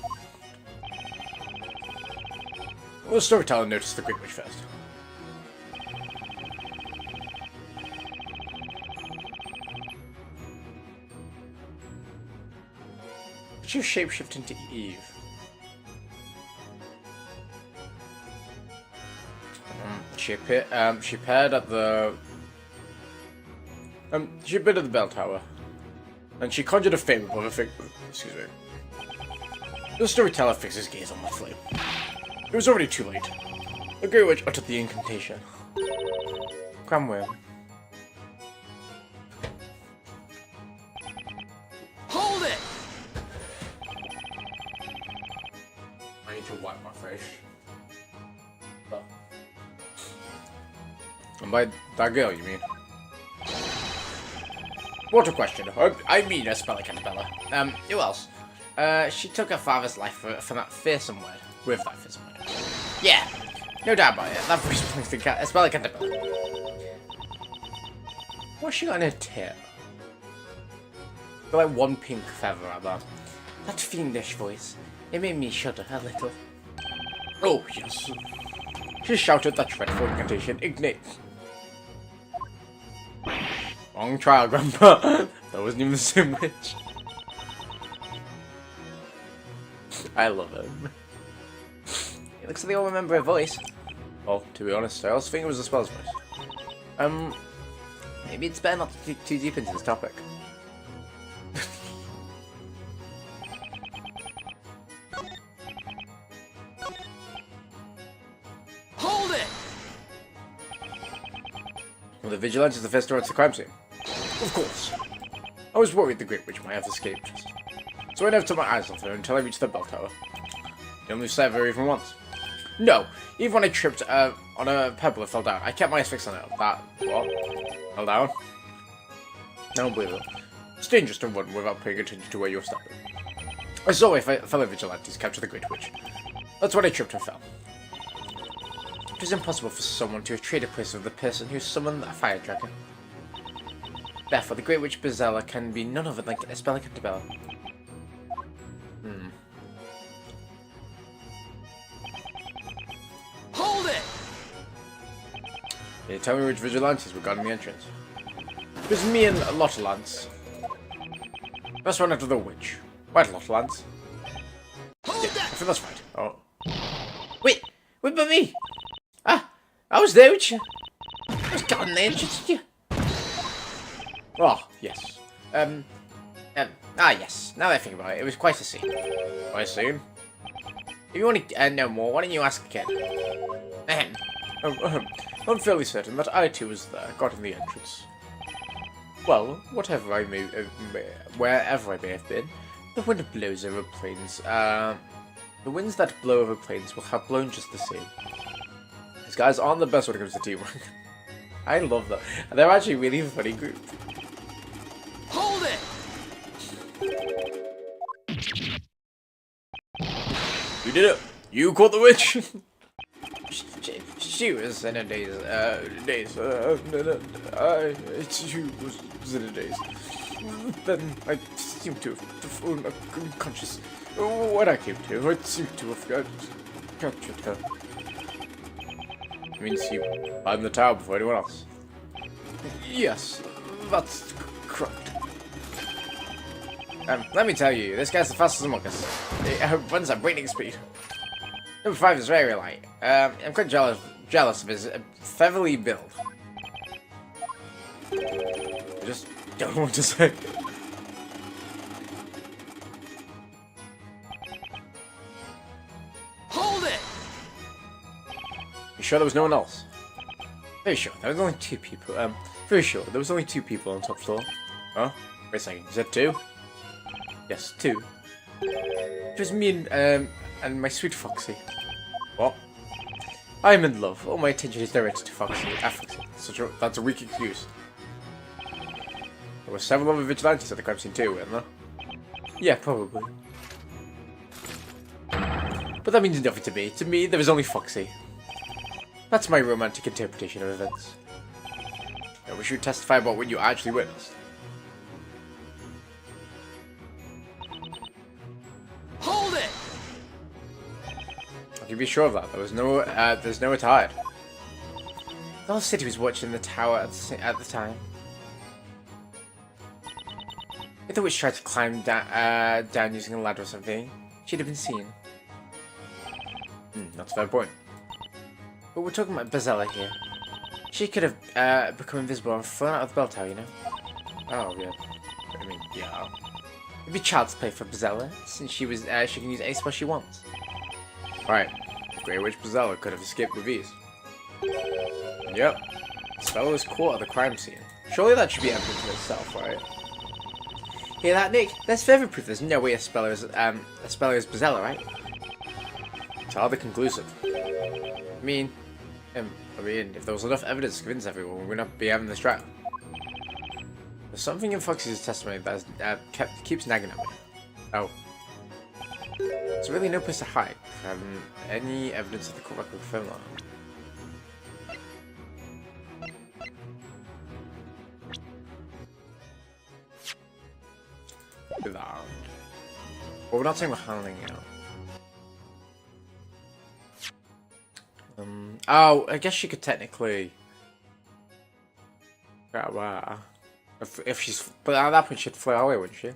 Well, the storyteller noticed the Great Witch first. Did you shapeshift into Eve? She appeared at the... she appeared at the bell tower. And she conjured a flame above her figure. Excuse me. The storyteller fixed his gaze on the flame. It was already too late. The Great Witch uttered the incantation. Cramwell. Hold it! I need to wipe my face. Oh. And by that girl, you mean? What a question. I mean a spell like Annabella. Who else? She took her father's life for that fearsome word. With that fearsome word. Yeah, no doubt about it. That voice brings the cat. A spell like Annabella. What's she got in her tail? Got like one pink feather at that. That fiendish voice. It made me shudder a little. Oh, yes. She shouted that dreadful incantation. Ignite. Wrong trial, Grandpa. That wasn't even the same witch. I love him. It looks like they all remember her voice. Well, to be honest, I also think it was the spell's voice. Maybe it's better not to dig too deep into this topic. Hold it! Well, the vigilante is the first towards the crime scene. Of course. I was worried the Great Witch might have escaped. So I never took my eyes off her until I reached the bell tower. You only saw her even once. No, even when I tripped on a pebble and fell down, I kept my eyes fixed on her. That, what? Fell down? I don't believe it. It's dangerous to run without paying attention to where you're stepping. I saw my fellow vigilantes capture the Great Witch. That's when I tripped and fell. It was impossible for someone to have traded place with the person who summoned that fire dragon. Therefore, the Great Witch Bezella can be none other than a spell like Annabella. Hold it! Can you tell me which vigilantes were guarding the entrance? It was me and Lottelance. Let's run after the witch. Right, Lottelance? Hold Yeah, I that! think that's right. Oh. Wait but me! Ah, I was there with you. I was guarding the entrance with you. Oh, yes. Yes. Now that I think about it, it was quite a scene. Quite a scene? If you want to know more, why don't you ask the kid? I'm fairly certain that I too was there, guarding the entrance. Well, wherever I may have been, the wind blows over plains. The winds that blow over plains will have blown just the same. These guys aren't the best when it comes to teamwork. I love that. They're actually really a funny group. Hold it! You did it! You caught the witch! She was in a daze, she was in a daze. Then I seemed to have fallen unconscious. When I came to, I seemed to have captured her. It means you climbed the tower before anyone else. Yes, that's correct. Let me tell you, this guy's the fastest among us. He runs at breakneck speed. Number 5 is very light. I'm quite jealous of his feathery build. I just don't know what to say. sure there was no one else? Very sure. There was only 2 people. Very sure. There was only 2 people on top floor. Huh? Wait a second. Is that 2? Yes, 2. It was me and my sweet Foxy. What? I am in love. All my attention is directed to Foxy. Foxy. That's a weak excuse. There were several other vigilantes at the crime scene too, weren't there? Yeah, probably. But that means nothing to me. To me, there was only Foxy. That's my romantic interpretation of events. I wish you'd testify about what you actually witnessed. Hold it! I can be sure of that. There's nowhere to hide. The whole city was watching the tower at the time. If the witch tried to climb down using a ladder or something, she'd have been seen. That's a fair point. But we're talking about Bazella here. She could have become invisible and flown out of the bell tower, you know? Oh, yeah. I mean, yeah. It'd be child's play for Bazella, since she can use any spell she wants. Right. Grey Witch Bazella could have escaped with ease. Yep. The spell was caught at the crime scene. Surely that should be evidence in itself, right? Hear that, Nick? There's further proof there's no way a speller is Bazella, right? It's hardly conclusive. I mean, if there was enough evidence to convince everyone, we wouldn't be having this trial. There's something in Foxy's testimony that keeps nagging at me. Oh. There's really no place to hide from any evidence of the court record film on. Well, we're not saying we're handling it out. Oh, I guess she could technically. Yeah, wow. If she's, but at that point she'd fly away, wouldn't she?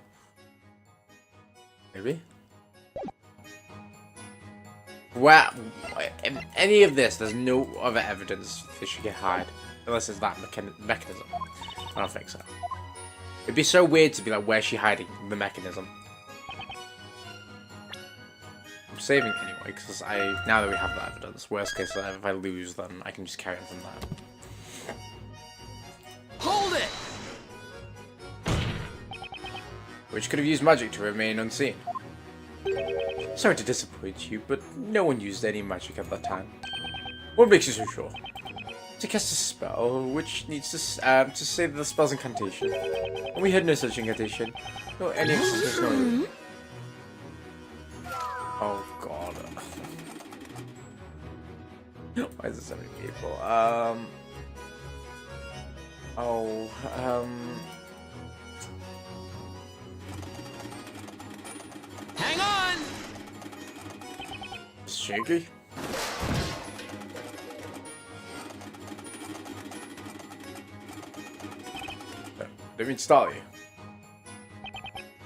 Maybe. Well, in any of this, there's no other evidence that she can hide, unless it's that mechanism. I don't think so. It'd be so weird to be like, where's she hiding the mechanism? I'm saving it anyway, because now that we have that evidence, worst case, if I lose, then I can just carry on from that. Hold it! Which could have used magic to remain unseen. Sorry to disappoint you, but no one used any magic at that time. What makes you so sure? To cast a spell, which needs to say that the spell's incantation. And we had no such incantation. No, any execution. Oh god. Why is there so many people? Hang on! Shaky? Let me start you.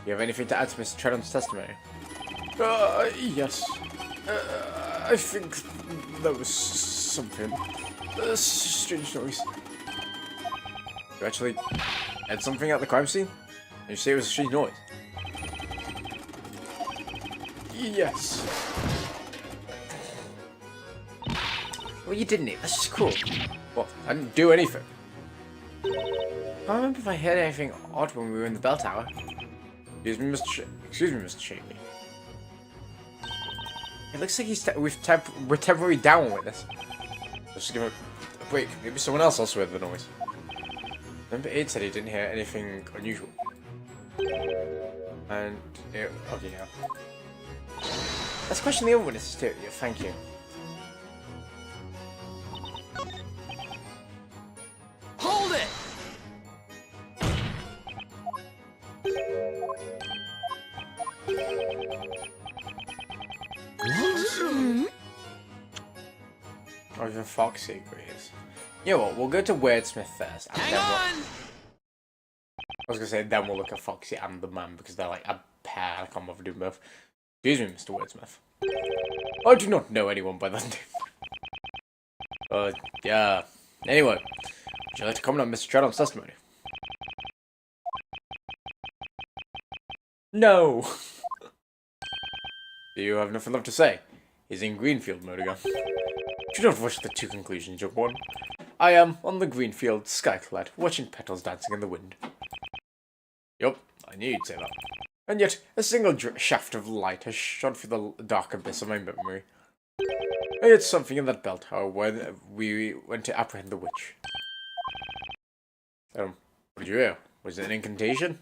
You have anything to add to Mr. Treadon's testimony? Yes. I think there was something. A strange noise. You actually had something at the crime scene? And you say it was a strange noise? Yes. Well, you didn't. That's just cool. Well, I didn't do anything. I don't remember if I heard anything odd when we were in the bell tower. Excuse me, Mr. Shaky. It looks like we're temporarily down with this. Let's just give him a break. Maybe someone else also heard the noise. Number 8 said he didn't hear anything unusual. And okay, yeah. Let's question the other witnesses too. Yeah, thank you. Hold it! Or even Foxy agrees. You know what? We'll go to Wordsmith first. And Hang then on! I was gonna say then we'll look at Foxy and the man because they're like a pair. I can't bother doing both. Excuse me, Mr. Wordsmith. I do not know anyone by that name. Yeah. Anyway, would you like to comment on Mr. Treadon's testimony? No. Do you have nothing left to say? He's in Greenfield mode again. Would Do not rush the two conclusions, young one. I am on the green field, sky-clad, watching petals dancing in the wind. Yup, I knew you'd say that. And yet, a single shaft of light has shone through the dark abyss of my memory. I heard something in that bell tower when we went to apprehend the witch. What did you hear? Was it an incantation?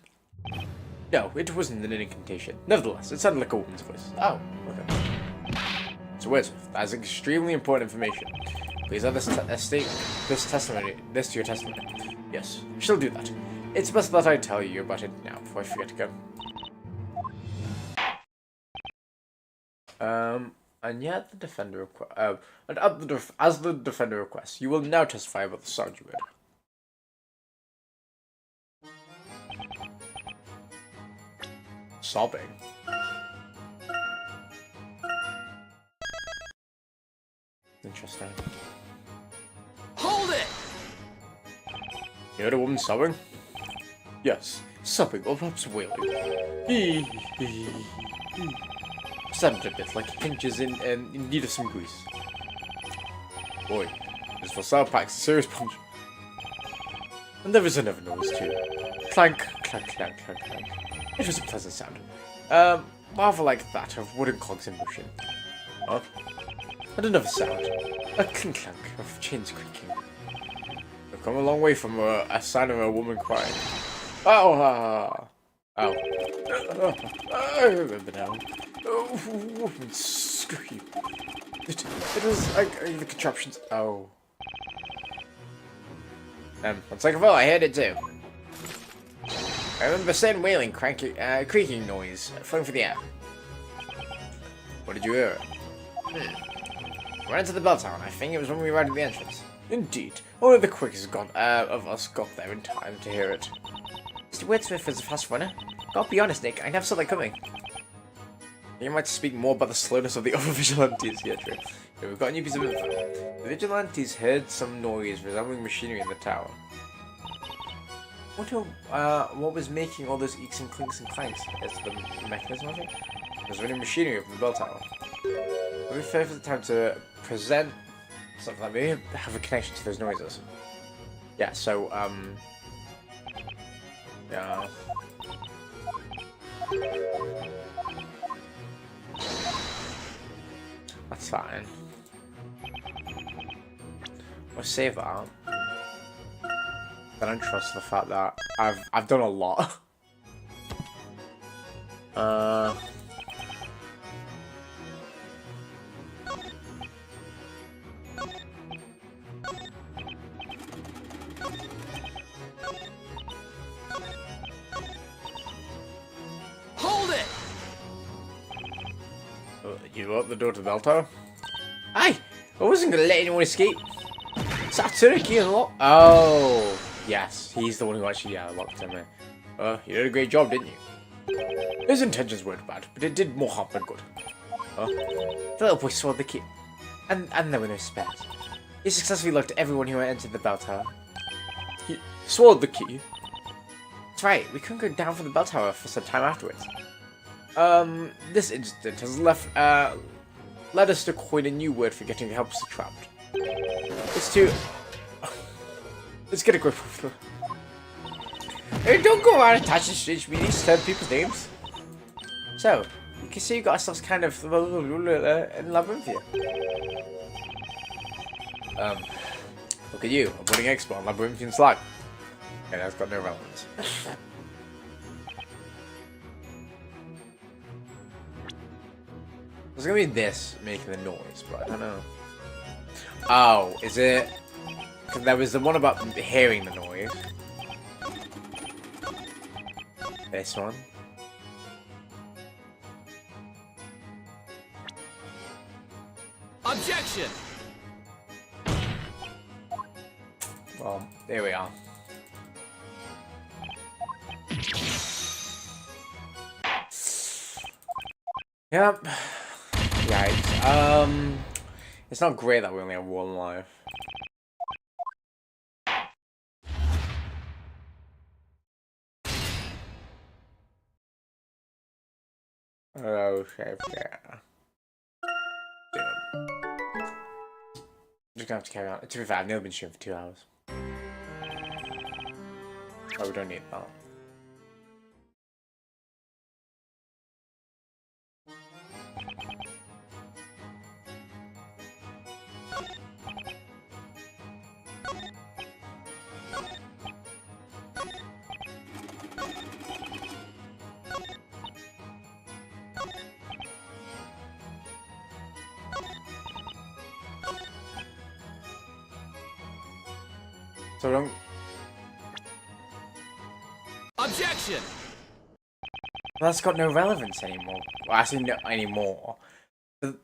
No, it wasn't an incantation. Nevertheless, it sounded like a woman's voice. Oh, okay. So Wordsworth, that is extremely important information. Please add this to your testimony. Yes, she'll do that. It's best that I tell you about it now before I forget to go. And yet the defender as the defender requests, you will now testify about the sound you heard. Sobbing. Interesting. Hold it! You heard a woman sobbing? Yes, sobbing or perhaps wailing. Sounded a bit like hinges in need of some grease. Boy, this for sour packs a serious punch. And there was another noise too. Clank, clank, clank, clank, clank. It was a pleasant sound. Rather like that of wooden cogs in motion. Huh? And another sound. A clink clank of chains creaking. We've come a long way from a sign of a woman crying. Oh, oh. I remember now. Oh, woman scream. It was like the contraptions. Oh. 1 second, I heard it too. I remember saying wailing, creaking noise flowing through the air. What did you hear? Ran into the bell tower, and I think it was when we arrived at the entrance. Indeed. Only the quickest of us got there in time to hear it. Mr. Wordsworth is a fast runner. Gotta be honest, Nick, I never saw that coming. You might speak more about the slowness of the other vigilantes. Yeah, true. Yeah, we've got a new piece of info. The vigilantes heard some noise resembling machinery in the tower. What was making all those eeks and clinks and clanks? It's the mechanism, I think? It was running machinery of the bell tower. Maybe fair for the time to present something like maybe have a connection to those noises. Yeah, so, yeah. That's fine. We'll save that. I don't trust the fact that I've done a lot. Hold it! You opened the door to the bell tower? Aye! I wasn't gonna let anyone escape. Sat Turkey and locked. Oh, yes, he's the one who actually locked him in. You did a great job, didn't you? His intentions weren't bad, but it did more harm than good. The little boy swallowed the key, and there were no spares. He successfully locked everyone who entered the bell tower. He swallowed the key. That's right. We couldn't go down from the bell tower for some time afterwards. This incident has led us to coin a new word for getting helplessly trapped. It's to... Let's get a grip of them. Hey, don't go around attaching strange meanings to people's names. So, you can see you got ourselves kind of in Labyrinthia. Look at you, a budding expert on Labyrinthian slime. Okay, that's got no relevance. There's gonna be this making the noise, but I don't know. Oh, is it? Because there was the one about hearing the noise. This one. Objection! Well, there we are. Yep. Yikes. It's not great that we only have one life. Okay, yeah. just gonna have to carry on. To be fair, I've never been streaming for 2 hours. Oh, we don't need that. So don't... Objection! That's got no relevance anymore. Well, actually, not anymore.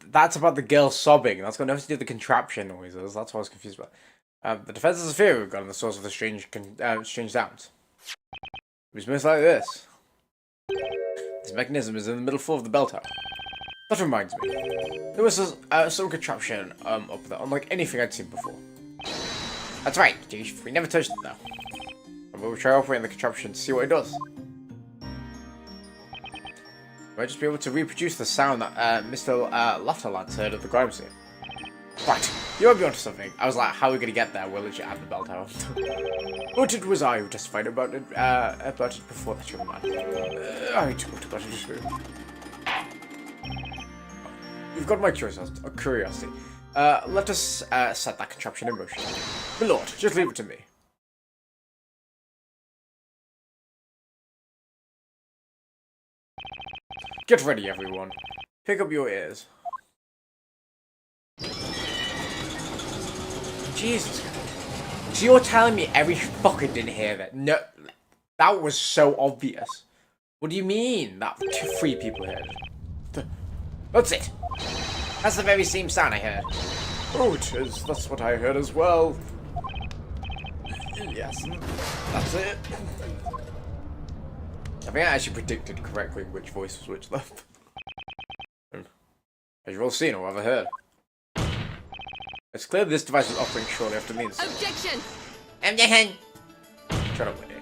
That's about the girl sobbing. That's got nothing to do with the contraption noises. That's what I was confused about. The defenses of fear we've got on the source of the strange sounds. It was most like this. This mechanism is in the middle floor of the bell tower. That reminds me. There was some contraption up there, unlike anything I'd seen before. That's right, Chief. We never touched it though. And we'll try operating the contraption to see what it does. Might just be able to reproduce the sound that Mr. Latterland heard at the crime scene. Right, you might be onto something. I was like, how are we gonna get there? We're legit at the bell tower. But it was I who testified about it before that young man. I talked about it too. You've got my curiosity. Let us set that contraption in motion. My lord, just leave it to me. Get ready, everyone. Pick up your ears. Jesus. So you're telling me every fucker didn't hear that? No, that was so obvious. What do you mean that 3 people heard it? That's it. That's the very same sound I heard. Oh, it is. That's what I heard as well. Yes, that's it. I think I actually predicted correctly which voice was which, though. As you've all seen or ever heard. It's clear this device was operating shortly after the incident. Objection! Shut up, Whitney.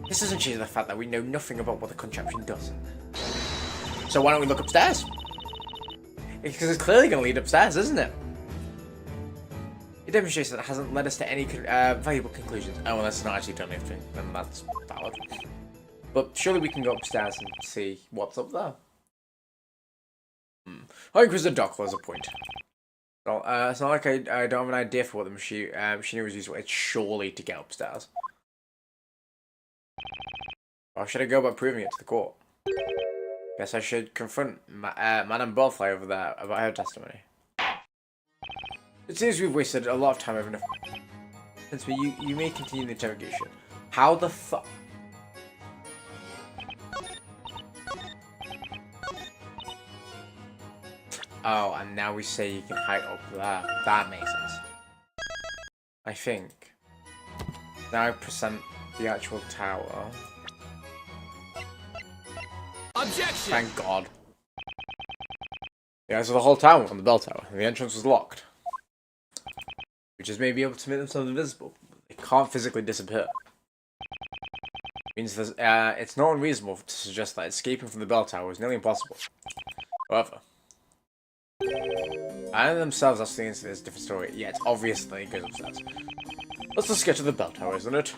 This doesn't change the fact that we know nothing about what the contraption does. So why don't we look upstairs? Because it's clearly going to lead upstairs, isn't it? It demonstrates that it hasn't led us to any valuable conclusions. Oh, well, that's not actually done anything, then that's valid. But surely we can go upstairs and see what's up there. I think Mr. Doc has a point. Well, it's not like I don't have an idea for what the machinery was used for. It's surely to get upstairs. Or should I go about proving it to the court? Guess I should confront Madame Bellfly over there about her testimony. It seems we've wasted a lot of time over enough. Since you may continue the interrogation. How the fuck? Oh, and now we say you can hide up there. That makes sense. I think. Now I present the actual tower. Objection! Thank God. Yeah, so the whole tower on the bell tower. And the entrance was locked. Witches may be able to make themselves invisible. They can't physically disappear. Means it's not unreasonable to suggest that escaping from the bell tower is nearly impossible. However, I themselves asking into this different story. Yeah, it's obvious that it goes upstairs. Let's just get to the bell tower, isn't it?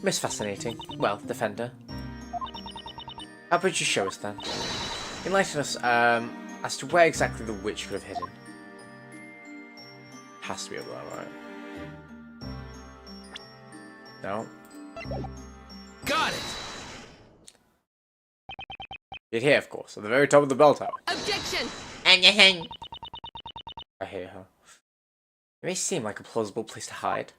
Most fascinating. Well, Defender. How about you show us then? Enlighten us as to where exactly the witch could have hidden. Has to be over there, right? No? Got it! You'd hear, of course, at the very top of the bell tower. Objection! I hear her. It may seem like a plausible place to hide.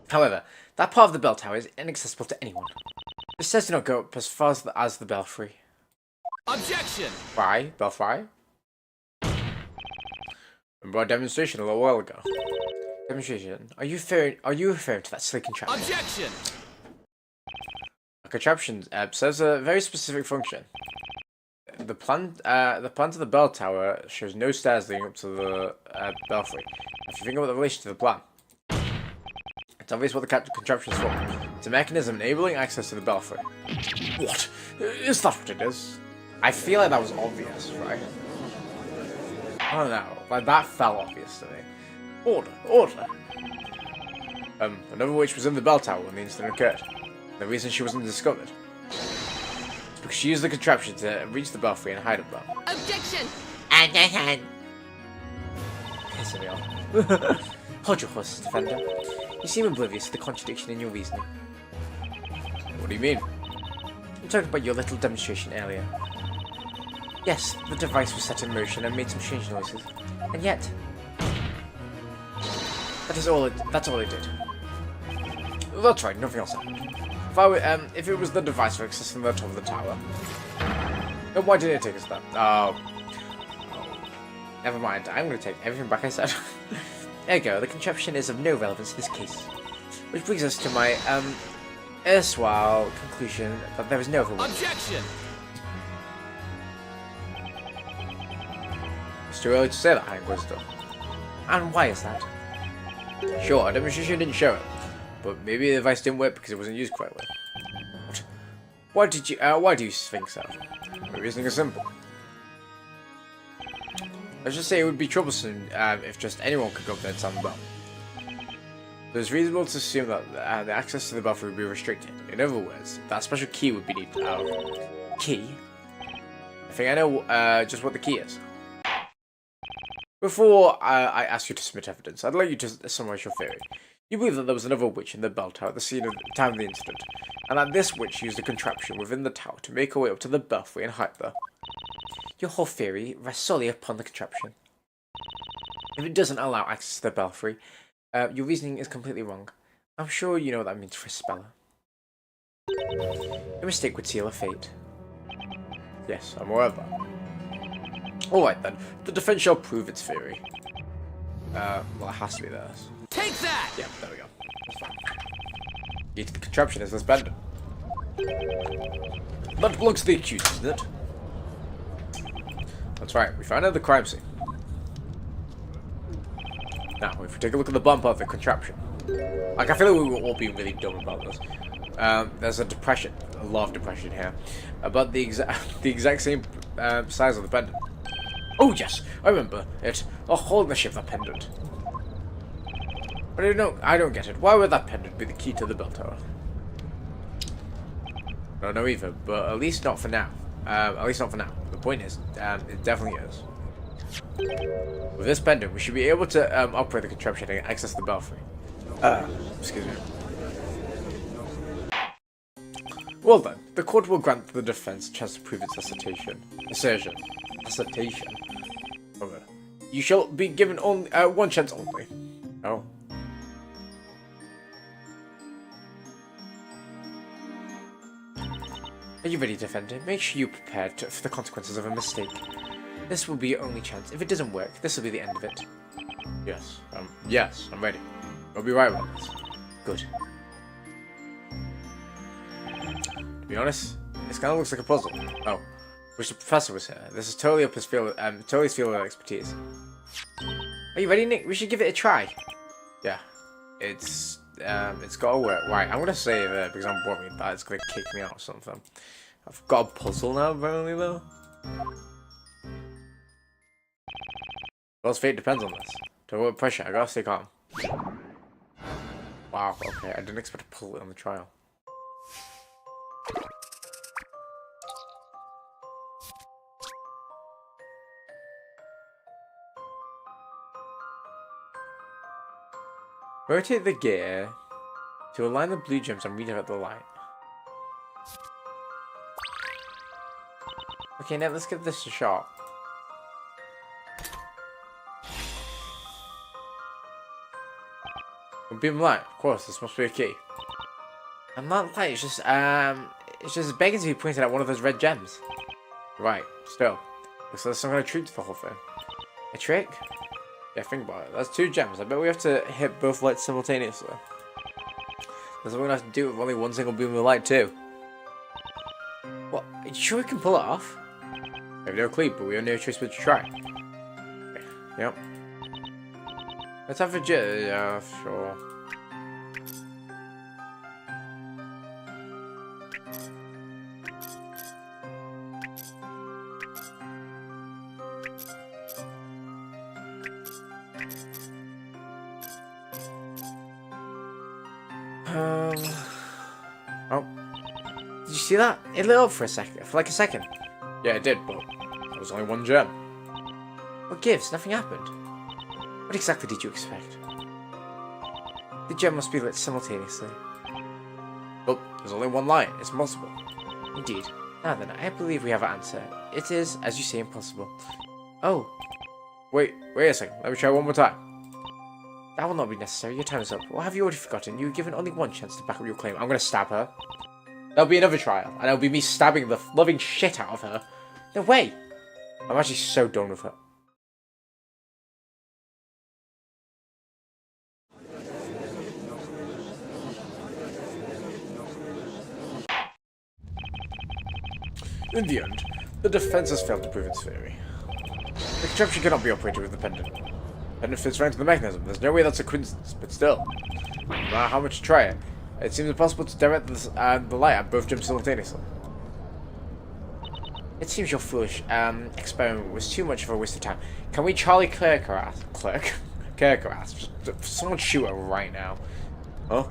However, that part of the bell tower is inaccessible to anyone. It says do not go up as far as the belfry. Objection! Why? Belfry? Remember our demonstration a little while ago. Demonstration? Are you referring to that silly contraption? Objection! A contraption serves a very specific function. The plan to the bell tower shows no stairs leading up to the belfry. If you think about the relation to the plan, it's obvious what the contraption is for. It's a mechanism enabling access to the belfry. What? Is that what it is? I feel like that was obvious, right? don't know. Like, that fell obvious to me. Order, order. Another witch was in the bell tower when the incident occurred. The reason she wasn't discovered is because she used the contraption to reach the belfry and hide it there. Objection! Pissing me off. Hold your horses, Defender. You seem oblivious to the contradiction in your reasoning. What do you mean? You talked about your little demonstration earlier. Yes, the device was set in motion and made some strange noises. And yet... that's all it did. That's right, nothing else happened. If it was the device for accessing the top of the tower, then why did it take us there? Oh, never mind. I'm going to take everything back I said. There you go. The contraption is of no relevance to this case. Which brings us to my erstwhile conclusion that there is no other way. Objection! It's too early to say that, High Inquisitor. And why is that? Sure, a demonstration didn't show it, but maybe the device didn't work because it wasn't used correctly. Why do you think so? My reasoning is simple. Let's just say it would be troublesome if just anyone could go up there and sound the bell. So it's reasonable to assume that the access to the belfry would be restricted. In other words, that special key would be needed. Key? I think I know just what the key is. Before I ask you to submit evidence, I'd like you to summarize your theory. You believe that there was another witch in the bell tower at the scene of the time of the incident, and that this witch used a contraption within the tower to make her way up to the belfry and hide there. Your whole theory rests solely upon the contraption. If it doesn't allow access to the belfry, your reasoning is completely wrong. I'm sure you know what that means for a speller. A mistake would seal a fate. Yes, I'm aware of that. Alright then, the defense shall prove its theory. Well, it has to be theirs. Take that! Yeah, there we go. That's fine. Key to the contraption is this pendant. That belongs to the accused, isn't it? That's right, we found out the crime scene. Now, if we take a look at the bump of the contraption. Like, I feel like we were all being really dumb about this. There's a lot of depression here. About the exact same size of the pendant. Oh yes, I remember it. Oh, holy shit, that pendant. But I don't get it. Why would that pendant be the key to the bell tower? I don't know either, but at least not for now. At least not for now. The point is, it definitely is. With this pendant, we should be able to operate the contraption and access the belfry. Excuse me. Well then, the court will grant the defense a chance to prove its assertion. Okay. You shall be given only one chance only. Oh. Are you ready, Defender? Make sure you're prepared for the consequences of a mistake. This will be your only chance. If it doesn't work, this will be the end of it. Yes. Yes, I'm ready. I'll be right with this. Good. To be honest, this kind of looks like a puzzle. Oh. Wish the professor was here. This is totally up his field, totally his field of expertise. Are you ready, Nick? We should give it a try. Yeah. It's gotta work. Right, I'm gonna save it because I'm worried that it's gonna kick me out or something. I've got a puzzle now, apparently, though. Well's fate depends on this. To avoid pressure, I gotta stay calm. Wow, okay, I didn't expect to pull it on the trial. Rotate the gear to align the blue gems and redirect the light. Okay, now let's give this a shot. Beam light, of course, this must be a key. And that light is just begging to be pointed at one of those red gems. Right, still. Looks like there's some kind of trick to the whole thing. A trick? Yeah, think about it. That's 2 gems. I bet we have to hit both lights simultaneously. That's what we're gonna have to do with only one single beam of light too. What? Are you sure we can pull it off? I have no clue, but we have no choice but to try. Okay. Yep. Let's have a yeah, sure. Oh. Did you see that? It lit up for like a second. Yeah, it did, but there was only one gem. What gives? Nothing happened. What exactly did you expect? The gem must be lit simultaneously. Well, there's only one light. It's multiple. Indeed. Now then, I believe we have an answer. It is, as you say, impossible. Oh. Wait a second. Let me try one more time. That will not be necessary. Your time is up. Or have you already forgotten? You were given only one chance to back up your claim. I'm going to stab her. There'll be another trial. And it'll be me stabbing the loving shit out of her. No way. I'm actually so done with her. In the end, the defense has failed to prove its theory. The contraption cannot be operated with the pendant. The pendant fits right into the mechanism. There's no way that's a coincidence, but still. No matter how much you try it, it seems impossible to direct the light at both gems simultaneously. It seems your foolish experiment was too much of a waste of time. Can we Charlie Kirk her ass? Just someone shoot her right now. Huh?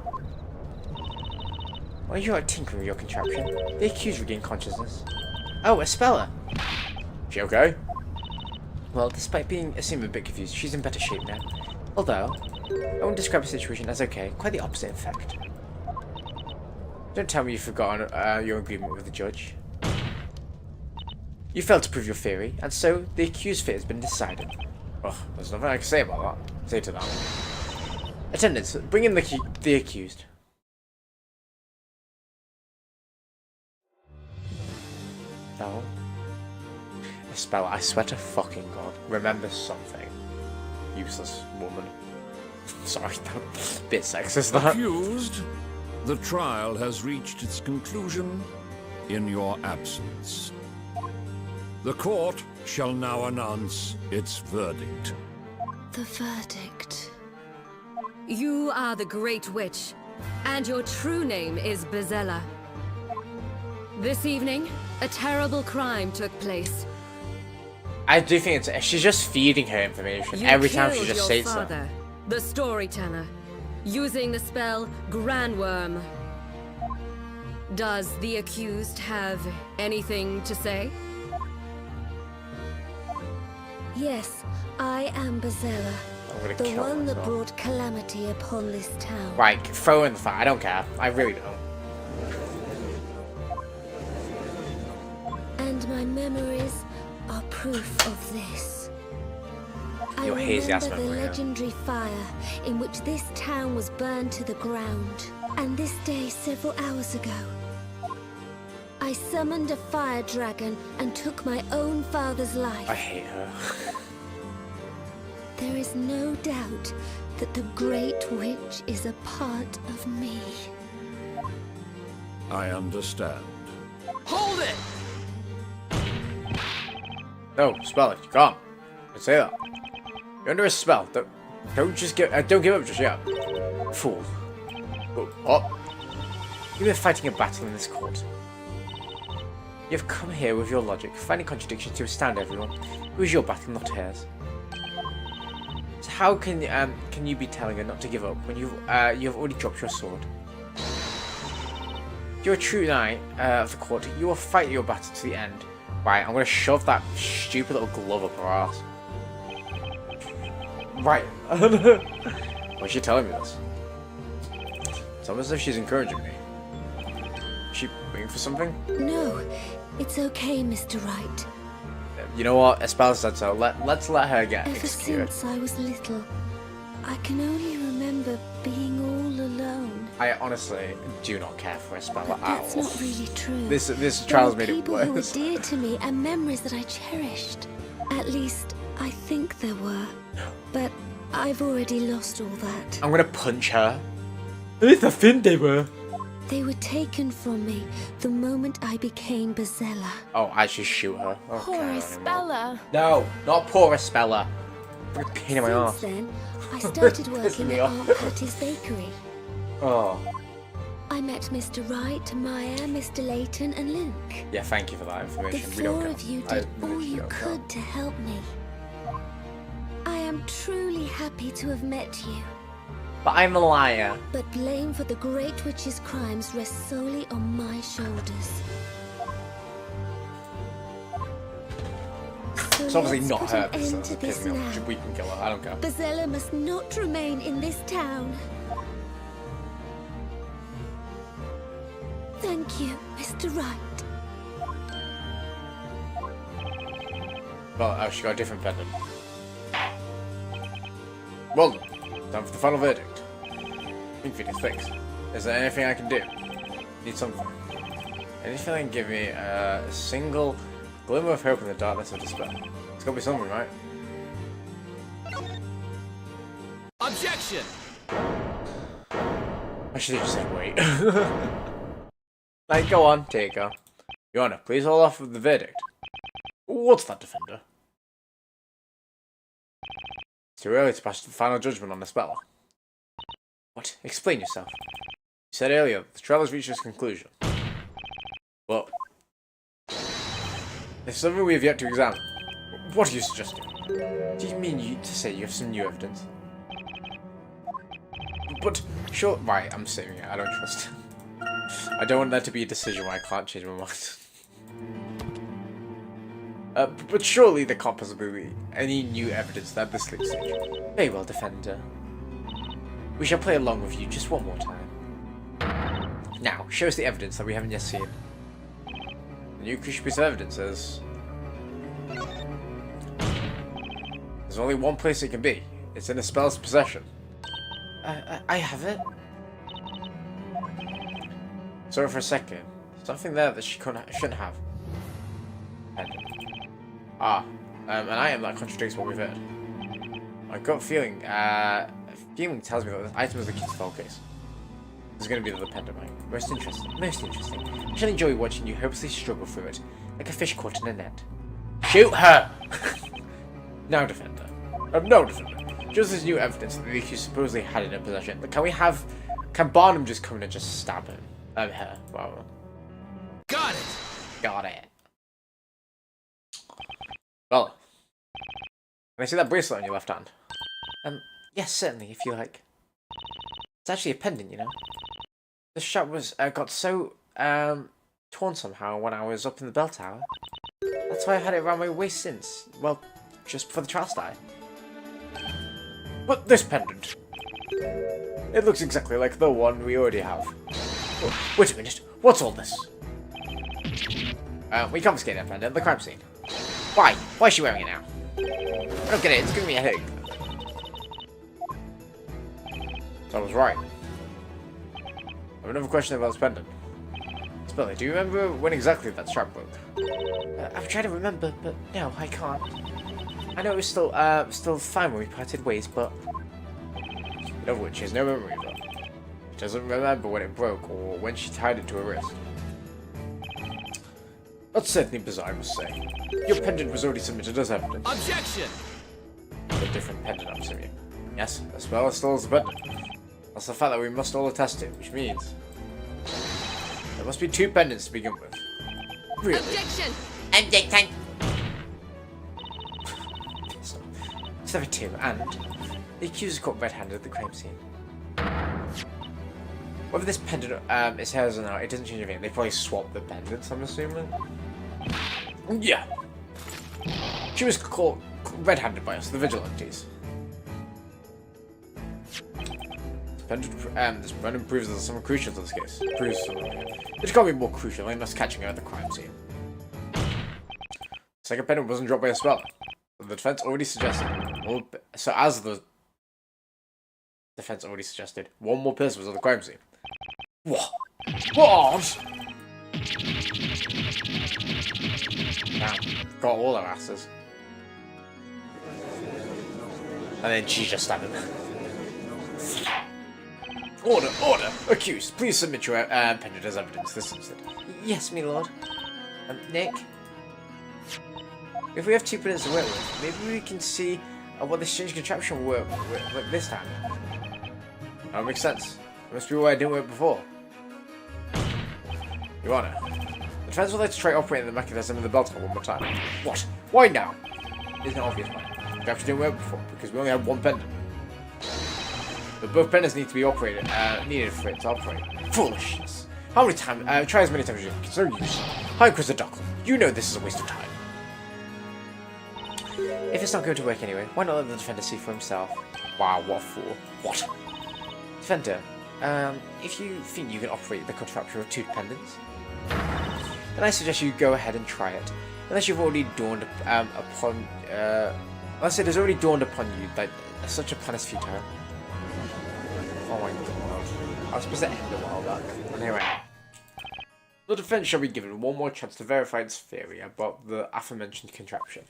Why are you tinkering with your contraption? The accused regained consciousness. Oh, Espella! She okay? Well, despite seeming a bit confused, she's in better shape now. Although, I won't describe the situation as okay, quite the opposite in fact. Don't tell me you've forgotten your agreement with the judge. You failed to prove your theory, and so the accused fate has been decided. Oh, there's nothing I can say about that. Say to that. Attendants, bring in the accused. No. Espella, I swear to fucking God. Remember something. Useless woman. Sorry, that bit sexist, that. Accused, the trial has reached its conclusion in your absence. The court shall now announce its verdict. The verdict. You are the Great Witch, and your true name is Bezella. This evening, a terrible crime took place. I do think she's just feeding her information every time she just says that. Father, the storyteller, using the spell Grandworm. Does the accused have anything to say? Yes, I am Bezella, the one that brought calamity upon this town. Right, throw her in the fire. I don't care. I really don't. And my memories are proof of this. I Your hazy ass remember the memory, legendary fire in which this town was burned to the ground. And this day, several hours ago, I summoned a fire dragon and took my own father's life. I hate her. There is no doubt that the Great Witch is a part of me. I understand. Hold it! No, spell it. You can't. I say that. You're under a spell. Don't just don't give up just yet. Fool. What? You've been fighting a battle in this court. You've come here with your logic, finding contradictions to astound everyone. It was your battle, not hers. So how can you be telling her not to give up when you've already dropped your sword? If you're a true knight of the court, you will fight your battle to the end. Right, I'm gonna shove that stupid little glove up her ass. Right. Why is she telling me this? It's almost as if she's encouraging me. Is she waiting for something? No, it's okay, Mr. Wright. You know what? Espella said so. Let's let her get Ever executed. since I was little, I can only remember being all alone. I honestly do not care for Espella But at all. that's not really true. This There trial's were made it people who were worse. dear to me and memories that I cherished. At least, I think there were. But I've already lost all that. I'm gonna punch her. At least I think they were. They were taken from me the moment I became Bezella. Oh, I should shoot her. Okay, Poor Espella. No, not poor Espella. What a pain in my Since arse. then, I started Pissing working me at off. Aunt Hattie's bakery. Oh, I met Mr. Wright, Maya, Mr. Layton, and Luke. yeah. Thank you for that The information. We don't four care. of you I did all literally you don't care. could to help me. I am truly happy to have met you. But I'm a liar. But blame for the Great Witch's crimes rests solely on my shoulders. So It's obviously let's not put her. an This end is to this me now. off. We can kill her. I don't care. Bazella must not remain in this town. Thank you, Mr. Wright. Well, she got a different pendant. Well done. Time for the final verdict. Infinite fix. Is there anything I can do? Need something. Anything that can give me a single glimmer of hope in the darkness of despair. It's gotta be something, right? Objection! I should have just said wait. Like, go on, take her. Your Honor, please hold off with the verdict. What's that, Defender? It's too early to pass the final judgment on the spell. What? Explain yourself. You said earlier that the trial has reached its conclusion. Well, there's something we have yet to examine. What are you suggesting? Do you mean to say you have some new evidence? But, sure, right, I'm saving it. I don't trust it. I don't want that to be a decision where I can't change my mind. But surely there can't possibly be any new evidence that this late stage. Very well, Defender. We shall play along with you just one more time. Now, show us the evidence that we haven't yet seen. The new crucial piece of evidence is... There's only one place it can be. It's in a spell's possession. I have it. Sorry for a second. Something there that she shouldn't have. An item that contradicts what we've heard. My gut feeling, feeling tells me that this item is the key to the whole case. This is going to be the pendant, right? Most interesting, most interesting. I shall enjoy watching you hopelessly struggle through it, like a fish caught in a net. Shoot her! Now, Defender. No, Defender. Just this new evidence that the accused supposedly had in her possession. Can Barnum just come in and just stab him? Her, well. Got it! Got it. Well, can I see that bracelet on your left hand? Yes, certainly, if you like. It's actually a pendant, you know. The strap was got so torn somehow when I was up in the bell tower. That's why I had it around my waist since, well, just before the trial started. But this pendant, it looks exactly like the one we already have. Oh, wait a minute, what's all this? We confiscated that pendant at the crime scene. Why? Why is she wearing it now? I don't get it, it's giving me a headache. So I was right. I have another question about this pendant. Spelly, do you remember when exactly that strap broke? I'm trying to remember, but no, I can't. I know it was still fine when we parted ways, but... In other words, she has no memory of it. She doesn't remember when it broke or when she tied it to her wrist. That's certainly bizarre, I must say. Your pendant was already submitted as evidence. Objection! A different pendant, I'm assuming. Yes, the spell still has the pendant. That's the fact that we must all attest to, which means... There must be two pendants to begin with. Really? Objection! Objection! It's never two, and... The accused is caught red-handed at the crime scene. Whether this pendant is hers or not, it doesn't change anything. They probably swapped the pendants, I'm assuming. Yeah. She was caught red-handed by us, the vigilantes. This pendant proves there's something crucial to this case. It can't be more crucial than us catching her at the crime scene. The second pendant wasn't dropped by a spell. The defense already suggested. One more person was at the crime scene. What? What? Now, got all our asses. And then she just stabbed him. Order, order! Accused, please submit your pendant as evidence this instant. Yes, my lord. Nick? If we have two pendants to work with, maybe we can see what this strange contraption will work with this time. That makes sense. It must be why it didn't work before. Your Honor, the defense would like to try operating the mechanism in the belt one more time. What? Why now? Isn't it obvious, man? The contraption didn't work before because we only had one pendant. But both pendants need to be operated, needed for it to operate. Foolishness. How many times, try as many times as you can, it's no use. Hi, Chris the Duckle. You know this is a waste of time. If it's not going to work anyway, why not let the defender see for himself? Wow, what a fool. What? Defender, if you think you can operate the contraption with 2 pendants, then I suggest you go ahead and try it. Unless you've already dawned upon, unless it has already dawned upon you that such a plan is futile. Oh my god. I was supposed to end a while back. Anyway. The defense shall be given one more chance to verify its theory about the aforementioned contraption.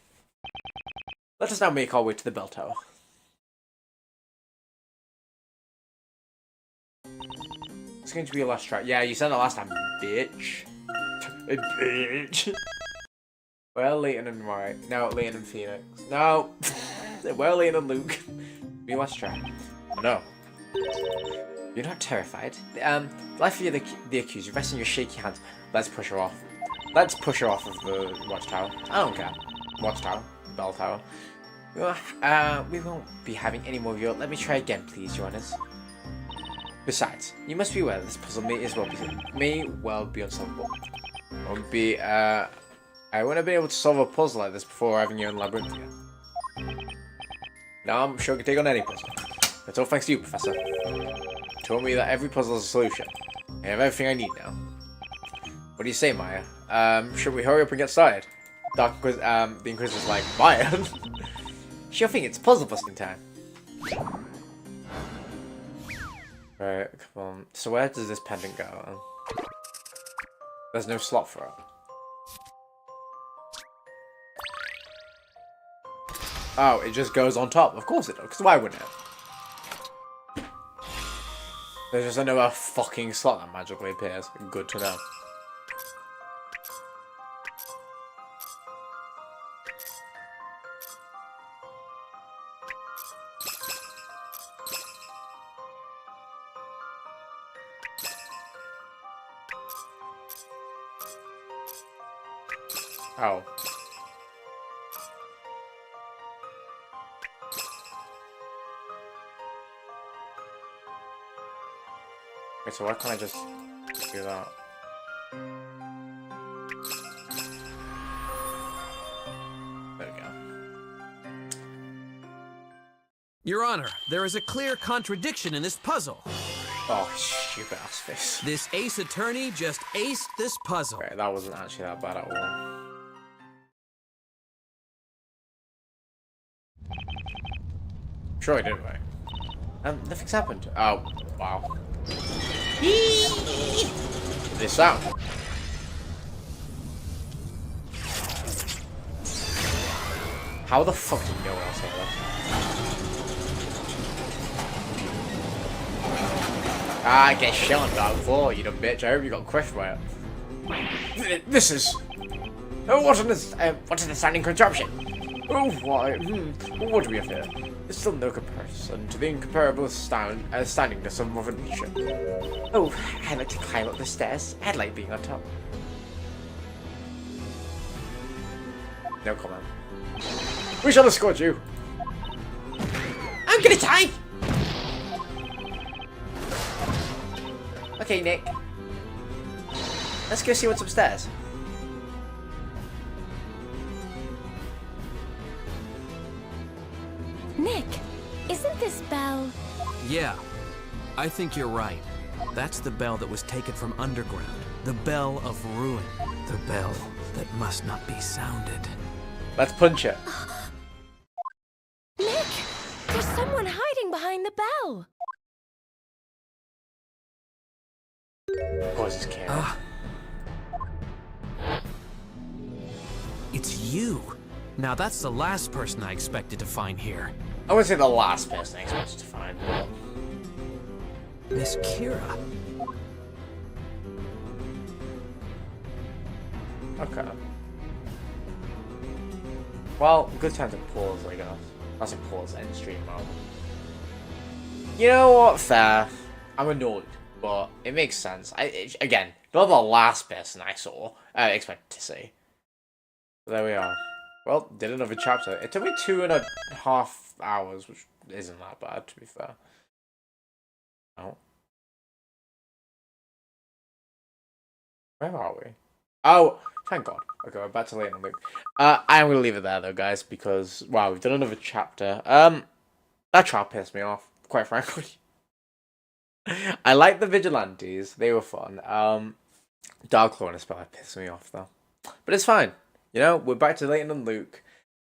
Let us now make our way to the bell tower. It's going to be a last try. Yeah, you said that last time, bitch. Bitch. Well, Layton and Wright. No, Layton and Phoenix. No. Well, Layton and Luke. Be last try. No. You're not terrified. Life of the accused. You rest in your shaky hands. Let's push her off. Let's push her off of the watchtower. I don't care. Watchtower. Bell tower. We won't be having any more of your... Let me try again, please, Your Honors. Besides, you must be aware that this puzzle may well be unsolvable. Won't be, I wouldn't have been able to solve a puzzle like this before having you in Labyrinthia. Now I'm sure I can take on any puzzle. It's all thanks to you, Professor. You told me that every puzzle has a solution. I have everything I need now. What do you say, Maya? Should we hurry up and get started? The Inquisitor's like, Maya? She'll think it's puzzle busting time. Right, come on. So where does this pendant go? There's no slot for it. Oh, it just goes on top. Of course it does, because why wouldn't it? There's just another fucking slot that magically appears. Good to know. Oh. Wait, so why can't I just do that? There we go. Your Honor, there is a clear contradiction in this puzzle. Oh, stupid ass face. This ace attorney just aced this puzzle. Okay, that wasn't actually that bad at all. Sure, I did, right? Nothing's happened. Oh, wow. This sound. How the fuck do you know what I say that? Ah, get shot on that floor, you dumb bitch. I hope you got crushed by it. This is... Oh, what an standing contraption. Oh, why? What do we have here? There's still no comparison to the incomparable standingness of Mother Nature. Oh, I like to climb up the stairs. I like being on top. No comment. We shall escort you. I'm gonna die! Okay, Nick. Let's go see what's upstairs. Nick, isn't this bell? Yeah, I think you're right. That's the bell that was taken from underground. The bell of ruin. The bell that must not be sounded. Let's punch it. Nick, there's someone hiding behind the bell. Of course it's Karen. It's you. Now that's the last person I expected to find here. I wouldn't say the last person I expected to find, but... Miss Kira. Okay. Well, good time to pause, I guess. That's a pause, end stream mode. You know what? Fair. I'm annoyed, but it makes sense. Again, not the last person I expected to see. But there we are. Well, did another chapter. It took me 2.5 hours, which isn't that bad, to be fair. Oh. Where are we? Oh, thank God. Okay, we're back to Layton and Luke. I am going to leave it there, though, guys, because, wow, we've done another chapter. That trial pissed me off, quite frankly. I like the Vigilantes. They were fun. Darklaw and Spell pissed me off, though. But it's fine. You know, we're back to Layton and Luke.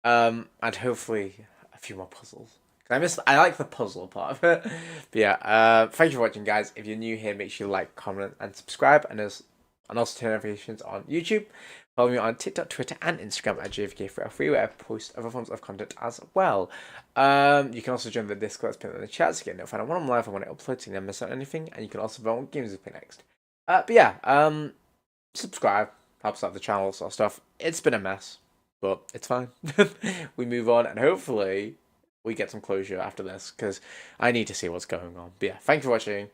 And hopefully a few more puzzles. I like the puzzle part of it. But yeah, thank you for watching, guys. If you're new here, make sure you like, comment, and subscribe. And also turn notifications on YouTube. Follow me on TikTok, Twitter, and Instagram at JFK3L3, where I post other forms of content as well. You can also join the Discord that's pinned in the chat to get notified when I'm live and when I upload, so you never miss out on anything. And you can also vote on games we play next. But yeah, subscribe, helps out the channel, sort of stuff. It's been a mess, but it's fine. We move on, and hopefully we get some closure after this, because I need to see what's going on. But yeah, thank you for watching.